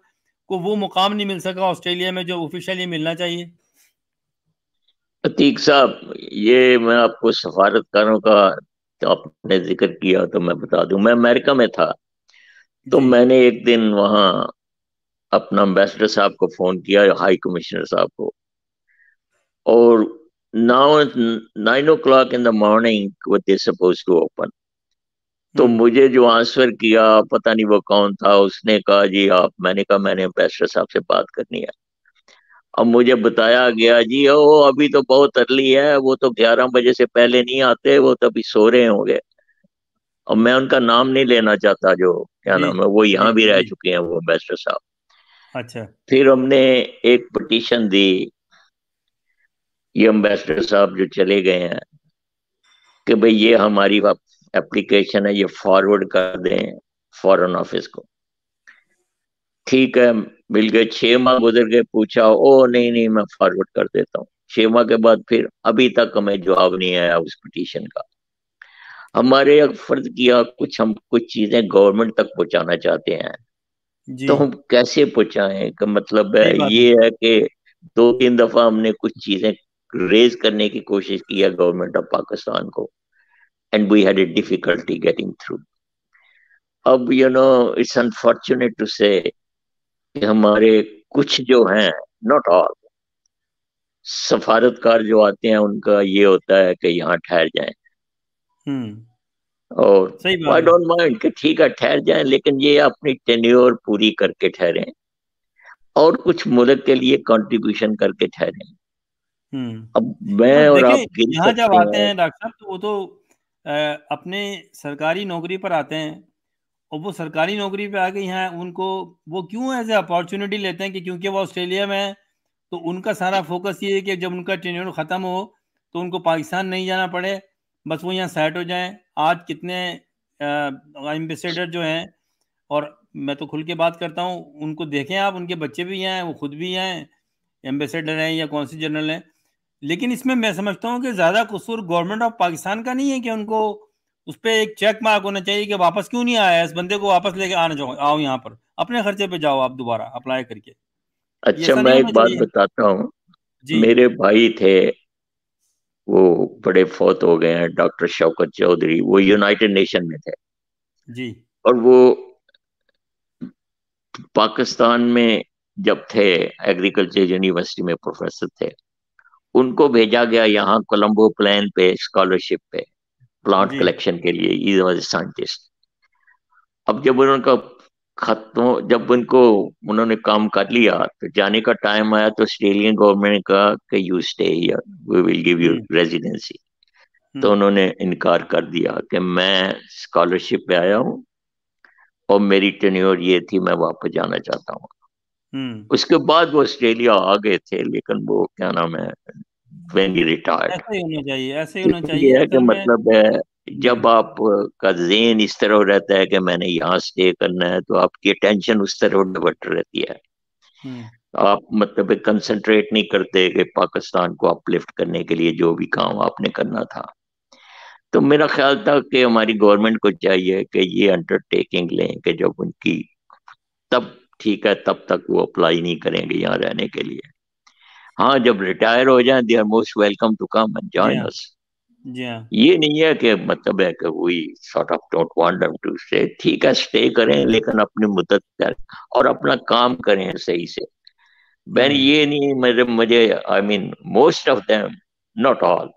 کو وہ مقام نہیں مل سکا آسٹریلیا میں جو آفیشیلی ملنا چاہیے؟ عتیق صاحب، یہ میں آپ کو سفارتکاروں کا آپ نے ذکر کیا تو میں بتا دوں، میں امریکہ میں تھا تو میں نے ایک دن وہاں اپنا امبیسڈر صاحب کو فون کیا، ہائی کمشنر صاحب کو، اور 9 o'clock in the morning what they supposed to open. تو مجھے جو آنسر کیا پتہ نہیں وہ کون تھا، اس نے کہا جی آپ، میں نے کہا میں نے امبیسڈر صاحب سے بات کرنی ہے. اب مجھے بتایا گیا جی ابھی تو بہت ارلی ہے، وہ تو 11 بجے سے پہلے نہیں آتے، وہ تو ابھی سو رہے ہوں گے. اور میں ان کا نام نہیں لینا چاہتا، جو کیا نام ہے، وہ یہاں بھی رہ چکے ہیں وہ امبیسڈر صاحب. اچھا. پھر ہم نے ایک پٹیشن دی، یہ امبیسڈر صاحب جو چلے گئے ہیں کہ بھئی یہ ہماری اپلیکیشن ہے، یہ فارورڈ کر دیں فارن آفس کو. ٹھیک ہے، مل گئے. 6 ماہ گزر گئے، پوچھا، نہیں میں فارورڈ کر دیتا ہوں. 6 ماہ کے بعد پھر ابھی تک ہمیں جواب نہیں آیا اس پٹیشن کا. ہمارے فرض کیا ہم کچھ چیزیں گورنمنٹ تک پہنچانا چاہتے ہیں تو ہم کیسے پہنچائیں؟ کہ مطلب یہ ہے کہ 2-3 دفعہ ہم نے کچھ چیزیں ریز کرنے کی کوشش کی ہے گورنمنٹ آف پاکستان کو، and we had a difficulty getting through. اب it's unfortunate to say کہ ہمارے کچھ جو ہیں، not all، سفارتکار جو آتے ہیں ان کا یہ ہوتا ہے کہ یہاں ٹھہر جائیں، اور I don't mind کہ ٹھیک ہے ٹھہر جائیں، لیکن یہ اپنی ٹینیور پوری کر کے ٹھہریں اور کچھ ملک کے لیے کنٹریبیوشن کر کے ٹھہریں. اب میں اور آپ گر یہاں جب سکتے آتے ہیں ہیں ڈاکٹر صاحب تو وہ تو اپنے سرکاری نوکری پر آتے ہیں، اور وہ سرکاری نوکری پہ آ کے یہاں ان کو وہ کیوں ایز اے اپارچونیٹی لیتے ہیں کہ کیونکہ وہ آسٹریلیا میں ہے تو ان کا سارا فوکس یہ ہے کہ جب ان کا ٹینیور ختم ہو تو ان کو پاکستان نہیں جانا پڑے، بس وہ یہاں سیٹ ہو جائیں. آج کتنے ایمبیسیڈر جو ہیں، اور میں تو کھل کے بات کرتا ہوں، ان کو دیکھیں آپ، ان کے بچے بھی ہیں، وہ خود بھی ہیں ایمبیسیڈر ہیں یا کونسل جنرل ہیں. لیکن اس میں سمجھتا ہوں کہ زیادہ قصور گورنمنٹ آف پاکستان کا نہیں ہے کہ ان کو اس پہ ایک چیک مارک ہونا چاہیے کہ واپس کیوں نہیں آیا اس بندے کو، واپس لے کے آؤ یہاں پر اپنے خرچے پہ جاؤ آپ دوبارہ اپلائی کر کے. اچھا میں ایک بات بتاتا ہوں، میرے بھائی تھے وہ بڑے فوت ہو گئے ہیں، ڈاکٹر شوکت چودھری، وہ یونائٹڈ نیشن میں تھے جی، اور وہ پاکستان میں جب تھے ایگریکلچر یونیورسٹی میں پروفیسر تھے. ان کو بھیجا گیا یہاں کولمبو پلین پہ اسکالرشپ پہ پلانٹ کلیکشن کے لیے، ہی واز اے سائنٹسٹ. اب جب جب انہوں نے کام کر لیا تو جانے کا ٹائم آیا تو آسٹریلین گورنمنٹ نے کہا کہ you stay here, we will give you residency. تو انہوں نے انکار کر دیا کہ میں اسکالرشپ پہ آیا ہوں اور میری ٹینیور یہ تھی، میں واپس جانا چاہتا ہوں. اس کے بعد وہ آسٹریلیا آ گئے تھے، لیکن وہ کیا نام ہے when he retired. ایسا ہی ہونا چاہیے، ایسا ہی ہونا چاہیے. یہ ہے کہ مطلب ہے جب آپ کا ذہن اس طرح رہتا ہے کہ میں نے یہاں سٹے کرنا ہے تو آپ کی اٹینشن اس طرح ڈیورٹ رہتی ہے. آپ مطلب کنسنٹریٹ نہیں کرتے کہ پاکستان کو اپ لفٹ کرنے کے لیے جو بھی کام آپ نے کرنا تھا. تو میرا خیال تھا کہ ہماری گورنمنٹ کو چاہیے کہ یہ انڈر ٹیکنگ لیں کہ جب ان کی تب ٹھیک ہے, تب تک وہ اپلائی نہیں کریں گے یہاں رہنے کے لیے. ہاں جب ریٹائر ہو جائیں they are most welcome to come and جی جوائن ہاں. اس. جی ہاں. یہ نہیں ہے کہ مطلب ہے کہ وہی sort of don't want them to stay. ٹھیک ہے اسٹے کریں لیکن اپنی مدت پر اور اپنا کام کریں صحیح سے. میں یہ نہیں مجھے I mean most of them, not all,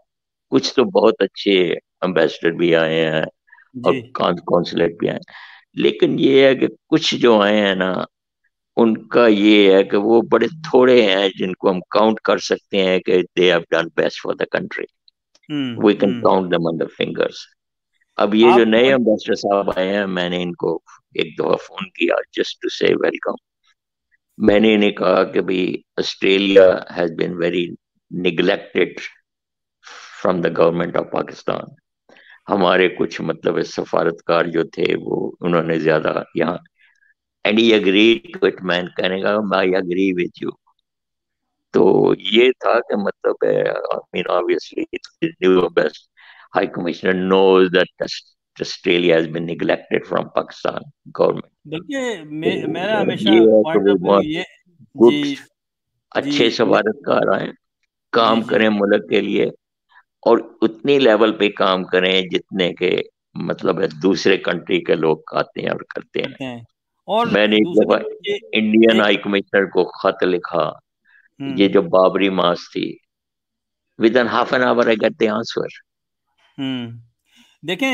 کچھ تو بہت اچھے امبیسڈر بھی آئے ہیں اور جی کونسلیٹ بھی آئے ہیں, لیکن یہ ہے کہ کچھ جو آئے ہیں نا ان کا یہ ہے کہ وہ بڑے تھوڑے ہیں جن کو ہم کاؤنٹ کر سکتے ہیں کہ they have done best for the country. We can count them on the fingers. اب یہ جو آپ نئے کو امبیسڈر صاحب آئے ہیں میں نے ان کو ایک دفعہ فون کیا جسٹ ٹو سے ویلکم. میں نے انہیں کہا کہ بھائی Australia has been very neglected from the government of Pakistan. ہمارے کچھ مطلب سفارتکار جو تھے وہ انہوں نے زیادہ یہاں and he agreed to it. میں کہنے کا آئی اگری وتھ یو. تو یہ تھا کہ مطلب obviously the new best high commissioner knows that Australia has been neglected from Pakistan government. دیکھیے میرا تو ہمیشہ یہ ہے کہ پوائنٹ وہ آف ویو بہت یہ. جی گڈ جی اچھے سفارتکار آئیں, جی کام جی کریں ملک کے لیے اور اتنی لیول پہ کام کریں جتنے کے مطلب ہے دوسرے کنٹری کے لوگ آتے ہیں اور کرتے ہیں. کرتے ہیں. اور میں نے ایک دوسری دفعہ بات یہ انڈین ایک ہائی کمشنر کو خط لکھا, ہوں یہ جو بابری ماس تھی, within half an hour I get the answer. دیکھیں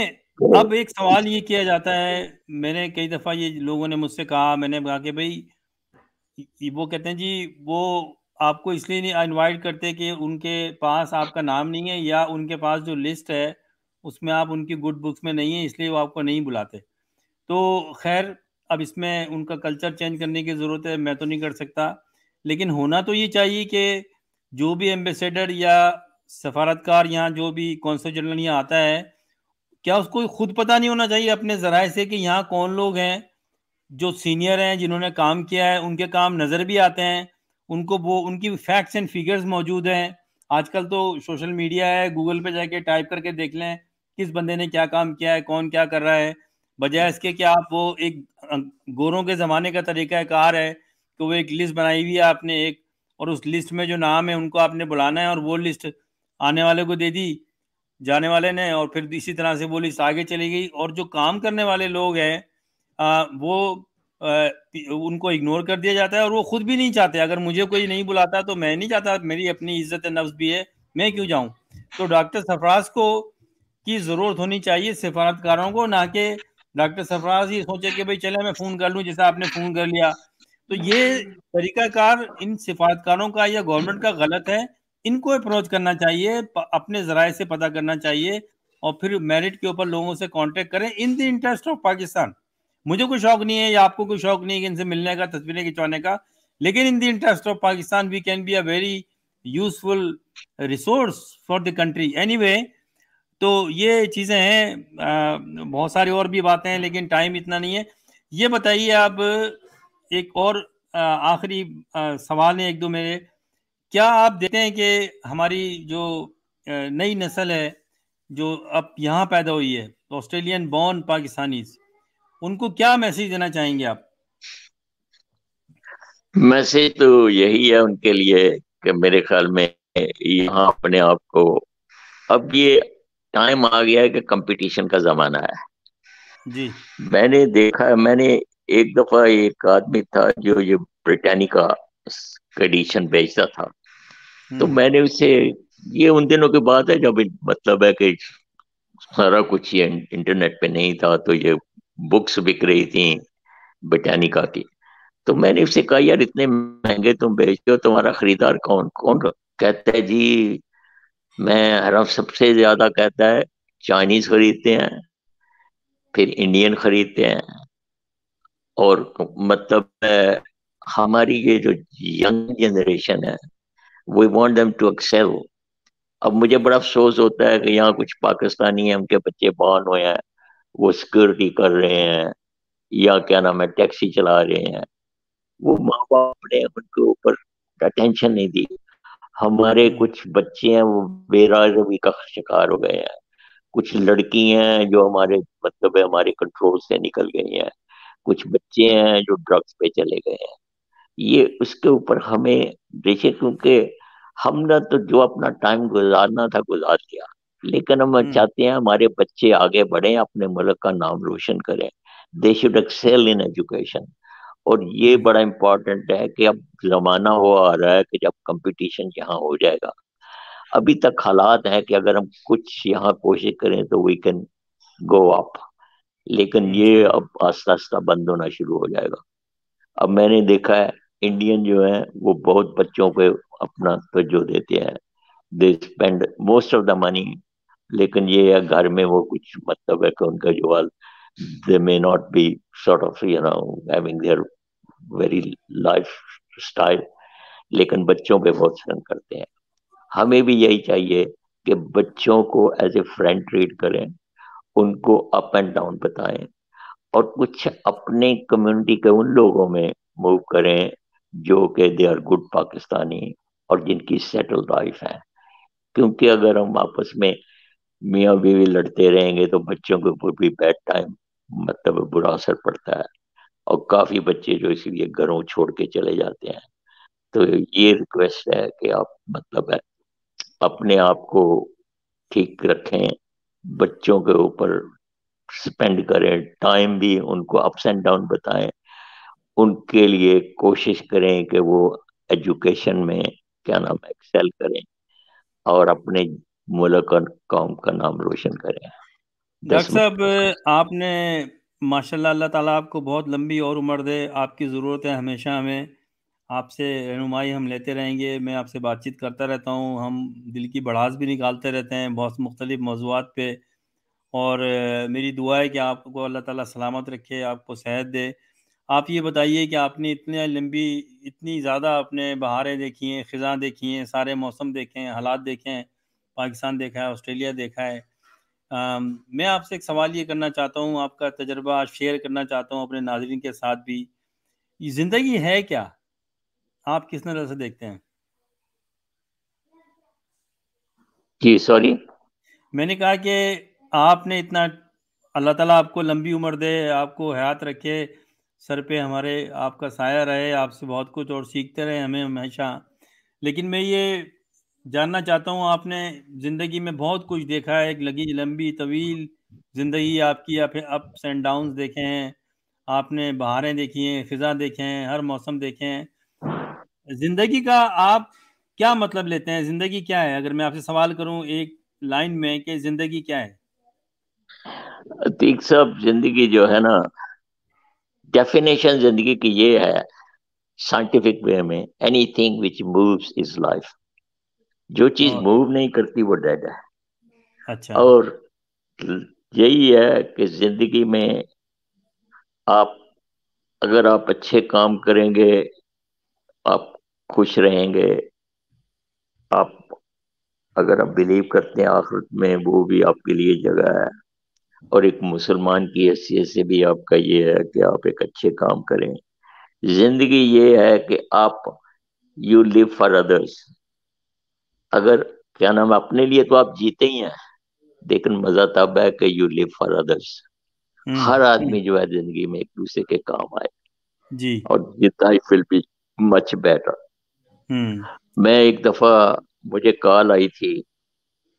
اب ایک سوال یہ کیا جاتا ہے, میں نے کئی دفعہ یہ لوگوں نے مجھ سے کہا, میں نے کہا کہ بھائی وہ کہتے ہیں جی وہ آپ کو اس لیے نہیں انوائٹ کرتے کہ ان کے پاس آپ کا نام نہیں ہے, یا ان کے پاس جو لسٹ ہے اس میں آپ ان کی گڈ بکس میں نہیں ہیں اس لیے وہ آپ کو نہیں بلاتے. تو خیر اب اس میں ان کا کلچر چینج کرنے کی ضرورت ہے, میں تو نہیں کر سکتا, لیکن ہونا تو یہ چاہیے کہ جو بھی ایمبیسیڈر یا سفارتکار یہاں جو بھی کونسل جنرل یہاں آتا ہے, کیا اس کو خود پتہ نہیں ہونا چاہیے اپنے ذرائع سے کہ یہاں کون لوگ ہیں جو سینئر ہیں, جنہوں نے کام کیا ہے, ان کے کام نظر بھی آتے ہیں, ان کو وہ ان کی فیکٹس اینڈ فیگرز موجود ہیں. آج کل تو سوشل میڈیا ہے, گوگل پہ جا کے ٹائپ کر کے دیکھ لیں کس بندے نے کیا کام کیا ہے, کون کیا کر رہا ہے, بجائے اس کے کہ آپ وہ ایک گوروں کے زمانے کا طریقہ کار ہے کہ وہ ایک لسٹ بنائی ہوئی ہے آپ نے ایک, اور اس لسٹ میں جو نام ہے ان کو آپ نے بلانا ہے, اور وہ لسٹ آنے والے کو دے دی جانے والے نے, اور پھر اسی طرح سے وہ لسٹ آگے چلی گئی. اور جو کام کرنے والے لوگ ہیں وہ ان کو اگنور کر دیا جاتا ہے, اور وہ خود بھی نہیں چاہتے. اگر مجھے کوئی نہیں بلاتا تو میں نہیں چاہتا, میری اپنی عزت نفس بھی ہے, میں کیوں جاؤں. تو ڈاکٹر سرفراز کو کی ضرورت ہونی چاہیے سفارتکاروں کو, نہ کہ ڈاکٹر سرفراز یہ سوچے کہ بھائی چلے میں فون کر لوں جیسا آپ نے فون کر لیا. تو یہ طریقہ کار ان سفارتکاروں کا یا گورنمنٹ کا غلط ہے. ان کو اپروچ کرنا چاہیے, اپنے ذرائع سے پتہ کرنا چاہیے, اور پھر میرٹ کے اوپر لوگوں سے کانٹیکٹ کریں ان دی انٹرسٹ آف پاکستان. مجھے کوئی شوق نہیں ہے یا آپ کو کوئی شوق نہیں ہے کہ ان سے ملنے کا, تصویریں کھنچوانے کا, لیکن in the interest of Pakistan we can be a very useful resource for the country anyway. تو یہ چیزیں ہیں, بہت ساری اور بھی باتیں ہیں لیکن ٹائم اتنا نہیں ہے. یہ بتائیے آپ, ایک اور آخری سوال ہے ایک دو میرے, کیا آپ دیکھتے ہیں کہ ہماری جو نئی نسل ہے جو اب یہاں پیدا ہوئی ہے, آسٹریلین بورن پاکستانیز, ان کو کیا میسیج دینا چاہیں گے آپ؟ میسج تو یہی ہے ان کے لیے کہ میرے خیال میں یہاں اپنے آپ کو, اب یہ ٹائم آ گیا ہے کہ کمپٹیشن کا زمانہ ہے. جی میں نے دیکھا, میں نے ایک دفعہ ایک آدمی تھا جو یہ بریٹانیکا ایڈیشن بیچتا تھا, تو میں نے اسے, یہ ان دنوں کی بات ہے جب مطلب ہے کہ سارا کچھ یہ انٹرنیٹ پہ نہیں تھا, تو یہ بکس بک رہی تھیں بریٹانیکا کی. تو میں نے اس سے کہا یار اتنے مہنگے تم بیچتے ہو, تمہارا خریدار کون کون؟ کہتا ہے جی میں ہر سب سے زیادہ کہتا ہے چائنیز خریدتے ہیں, پھر انڈین خریدتے ہیں, اور مطلب ہماری یہ جو ینگ جنریشن ہے we want them to excel. اب مجھے بڑا افسوس ہوتا ہے کہ یہاں کچھ پاکستانی ہیں, ان کے بچے بورن ہوئے ہیں, وہ سیکورٹی کر رہے ہیں یا کیا نام ہے ٹیکسی چلا رہے ہیں, وہ ماں باپ نے ان کے اوپر اٹینشن نہیں دی. ہمارے کچھ بچے ہیں وہ بے روی کا شکار ہو گئے ہیں. کچھ لڑکی ہیں جو ہمارے مطلب ہے ہمارے کنٹرول سے نکل گئی ہیں. کچھ بچے ہیں جو ڈرگس پہ چلے گئے ہیں. یہ اس کے اوپر ہمیں دیکھے, کیونکہ ہم نے تو جو اپنا ٹائم گزارنا تھا گزار دیا, لیکن ہم چاہتے ہیں ہمارے بچے آگے بڑھیں, اپنے ملک کا نام روشن کریں. They should axial in education. اور یہ بڑا امپورٹنٹ ہے کہ اب زمانہ ہو آ رہا ہے کہ جب کمپٹیشن یہاں ہو جائے گا. ابھی تک حالات ہیں کہ اگر ہم کچھ یہاں کوشش کریں تو وی کین گو اپ, لیکن یہ اب آہستہ آہستہ بند ہونا شروع ہو جائے گا. اب میں نے دیکھا ہے انڈین جو ہیں وہ بہت بچوں پہ اپنا توجہ دیتے ہیں, they spend most of the money, لیکن یہ ہے گھر میں وہ کچھ مطلب ہے کہ ان کا جو they may not be sort of having their very lifestyle, لیکن بچوں پہ بہت سن کرتے ہیں. ہمیں بھی یہی چاہیے کہ بچوں کو ایز اے فرینڈ ٹریٹ کریں, ان کو اپ اینڈ ڈاؤن بتائیں, اور کچھ اپنے کمیونٹی کے ان لوگوں میں موو کریں جو کہ دے آر گڈ پاکستانی اور جن کی سیٹل لائف ہے. کیونکہ اگر ہم آپس میں میاں بیوی لڑتے رہیں گے تو بچوں کے اوپر بھی بیڈ ٹائم مطلب برا اثر پڑتا ہے, اور کافی بچے جو اسی لیے گھروں چھوڑ کے چلے جاتے ہیں. تو یہ ریکویسٹ ہے کہ آپ مطلب ہے اپنے آپ کو ٹھیک رکھیں, بچوں کے اوپر سپینڈ کریں ٹائم, بھی ان کو اپس اینڈ ڈاؤن بتائیں, ان کے لیے کوشش کریں کہ وہ ایجوکیشن میں کیا نام ایکسیل کریں اور اپنے ملک اور قوم کا نام روشن کریں. ڈاکٹر صاحب آپ نے ماشاء اللہ, اللہ تعالیٰ آپ کو بہت لمبی اور عمر دے. آپ کی ضرورت ہے ہمیشہ ہمیں, آپ سے رہنمائی ہم لیتے رہیں گے. میں آپ سے بات چیت کرتا رہتا ہوں, ہم دل کی بڑاس بھی نکالتے رہتے ہیں بہت مختلف موضوعات پہ, اور میری دعا ہے کہ آپ کو اللہ تعالیٰ سلامت رکھے, آپ کو صحت دے. آپ یہ بتائیے کہ آپ نے اتنی زیادہ اپنے بہاریں دیکھی ہیں, خزاں دیکھی ہیں, سارے موسم دیکھے ہیں, حالات دیکھے ہیں, پاکستان دیکھا ہے, آسٹریلیا دیکھا ہے. میں آپ سے ایک سوال یہ کرنا چاہتا ہوں, آپ کا تجربہ شیئر کرنا چاہتا ہوں اپنے ناظرین کے ساتھ بھی. یہ زندگی ہے کیا, آپ کس نظر سے دیکھتے ہیں؟ جی سوری, میں نے کہا کہ آپ نے اتنا, اللہ تعالیٰ آپ کو لمبی عمر دے, آپ کو حیات رکھے, سر پہ ہمارے آپ کا سایہ رہے, آپ سے بہت کچھ اور سیکھتے رہے ہمیں ہمیشہ. لیکن میں یہ جاننا چاہتا ہوں, آپ نے زندگی میں بہت کچھ دیکھا ہے, ایک لمبی طویل زندگی آپ کی, آپ اپس اینڈ ڈاؤنز دیکھے ہیں, آپ نے بہاریں دیکھی ہیں, خزاں دیکھے ہیں, ہر موسم دیکھے ہیں. زندگی کا آپ کیا مطلب لیتے ہیں؟ زندگی کیا ہے؟ اگر میں آپ سے سوال کروں ایک لائن میں کہ زندگی کیا ہے؟ عتیق صاحب, زندگی جو ہے نا, ڈیفینیشن زندگی کی یہ ہے سائنٹیفک وے میں, any thing which moves is life. جو چیز موو نہیں کرتی وہ ڈیڈ ہے. اچھا. اور یہی ہے کہ زندگی میں آپ اگر آپ اچھے کام کریں گے آپ خوش رہیں گے. آپ اگر آپ بلیو کرتے ہیں آخرت میں, وہ بھی آپ کے لیے جگہ ہے. اور ایک مسلمان کی حیثیت سے بھی آپ کا یہ ہے کہ آپ ایک اچھے کام کریں. زندگی یہ ہے کہ آپ یو لیو فار ادرس. اگر کیا نام اپنے لیے تو آپ جیتے ہی ہیں, لیکن مزہ تب ہے کہ یو لیو فار ادرس. ہر آدمی جو ہے زندگی میں ایک دوسرے کے کام آئے, جی, اور جتنا ہی فل بھی مچ بیٹر. میں ایک دفعہ مجھے کال آئی تھی,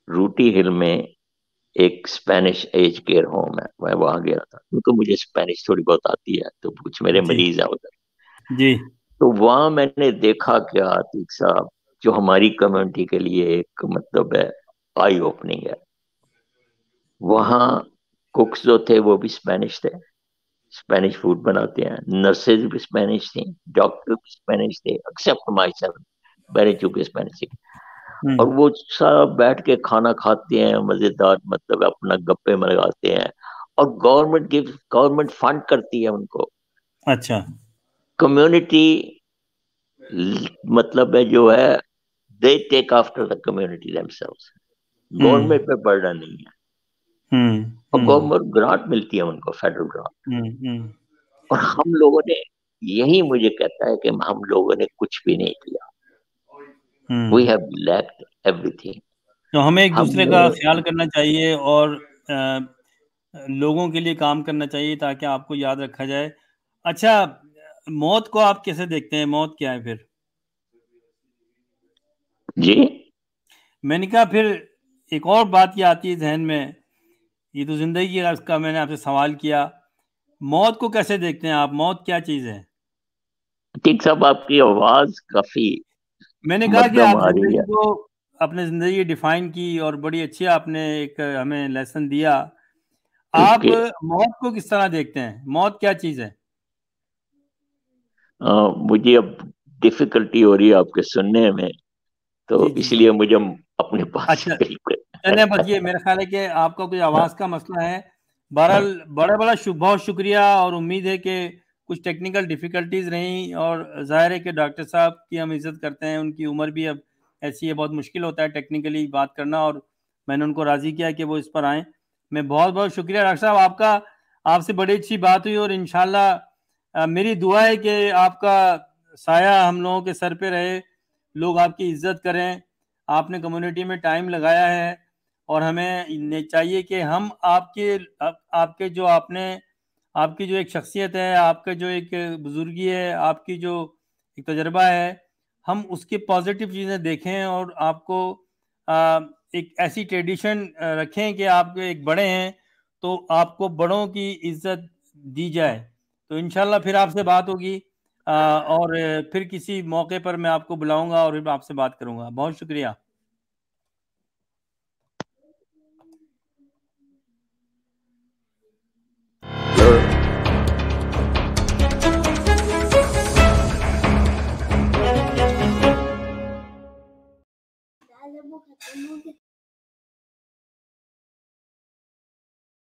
روٹی ہل میں ایک اسپینش ایج کیئر ہوم ہے, میں وہاں گیا تھا کیونکہ مجھے اسپینش تھوڑی بہت آتی ہے, تو کچھ میرے جی, مریض ہیں ادھر. جی, تو وہاں میں نے دیکھا کیا عتیق صاحب, جو ہماری کمیونٹی کے لیے ایک مطلب ہے آئی اوپننگ ہے. وہاں کوکس جو تھے وہ بھی اسپینش تھے, اسپینش فوڈ بناتے ہیں. نرسز بھی اسپینش تھیں, ڈاکٹر بھی اسپینش تھے, ایکسپٹ مائی سیلف, میں نے چونکہ اسپینش سیکھی. اور وہ سب بیٹھ کے کھانا کھاتے ہیں مزیدار, مطلب اپنا گپے لگاتے ہیں, اور گورنمنٹ فنڈ کرتی ہے ان کو. اچھا. کمیونٹی مطلب ہے جو ہے they take after the community themselves. Government پہ برڈن نہیں ہے, اور گورنمنٹ گرانٹ ملتی ہے ان کو, فیڈرل گرانٹ. اور ہم لوگوں نے یہی مجھے کہتا ہے کہ ہم لوگوں نے کچھ بھی نہیں کیا. وی ہیو لیکڈ ایوری تھنگ. تو ہمیں ایک ہم دوسرے کا خیال کرنا چاہیے اور لوگوں کے لیے کام کرنا چاہیے تاکہ آپ کو یاد رکھا جائے. اچھا، موت کو آپ کیسے دیکھتے ہیں؟ موت کیا ہے پھر؟ جی میں نے کہا پھر ایک اور بات یہ آتی ہے ذہن میں، یہ تو زندگی کا میں نے آپ سے سوال کیا، موت کو کیسے دیکھتے ہیں آپ؟ موت کیا چیز ہے؟ ٹھیک صاحب، آپ کی آواز کافی میں نے کہا کہ مدھم آپ آ رہی زندگی ہے. کو، اپنے زندگی ڈیفائن کی اور بڑی اچھی آپ نے ایک ہمیں لیسن دیا. آپ کہ موت کو کس طرح دیکھتے ہیں؟ موت کیا چیز ہے؟ مجھے اب ڈفیکلٹی ہو رہی ہے آپ کے سننے میں، تو جی جی اس جی، لیے مجھے اپنے پاس اچھا سے چلیں، بس یہ میرا خیال ہے کہ آپ کا کوئی آواز کا مسئلہ ہے. بہرحال بڑا بہت شکریہ، اور امید ہے کہ کچھ ٹیکنیکل ڈیفیکلٹیز رہیں، اور ظاہر ہے کہ ڈاکٹر صاحب کی ہم عزت کرتے ہیں، ان کی عمر بھی اب ایسی ہے، بہت مشکل ہوتا ہے ٹیکنیکلی بات کرنا، اور میں نے ان کو راضی کیا کہ وہ اس پر آئیں. میں بہت شکریہ ڈاکٹر صاحب آپ کا، آپ سے بڑی اچھی بات ہوئی، اور انشاءاللہ میری دعا ہے کہ آپ کا سایہ ہم لوگوں کے سر پہ رہے، لوگ آپ کی عزت کریں. آپ نے کمیونٹی میں ٹائم لگایا ہے، اور ہمیں چاہیے کہ ہم آپ کے جو آپ کی جو ایک شخصیت ہے، آپ کا جو ایک بزرگی ہے، آپ کی جو ایک تجربہ ہے، ہم اس کی پازیٹیو چیزیں دیکھیں، اور آپ کو ایک ایسی ٹریڈیشن رکھیں کہ آپ ایک بڑے ہیں تو آپ کو بڑوں کی عزت دی جائے. تو انشاءاللہ پھر آپ سے بات ہوگی، اور پھر کسی موقع پر میں آپ کو بلاؤں گا اور پھر آپ سے بات کروں گا. بہت شکریہ.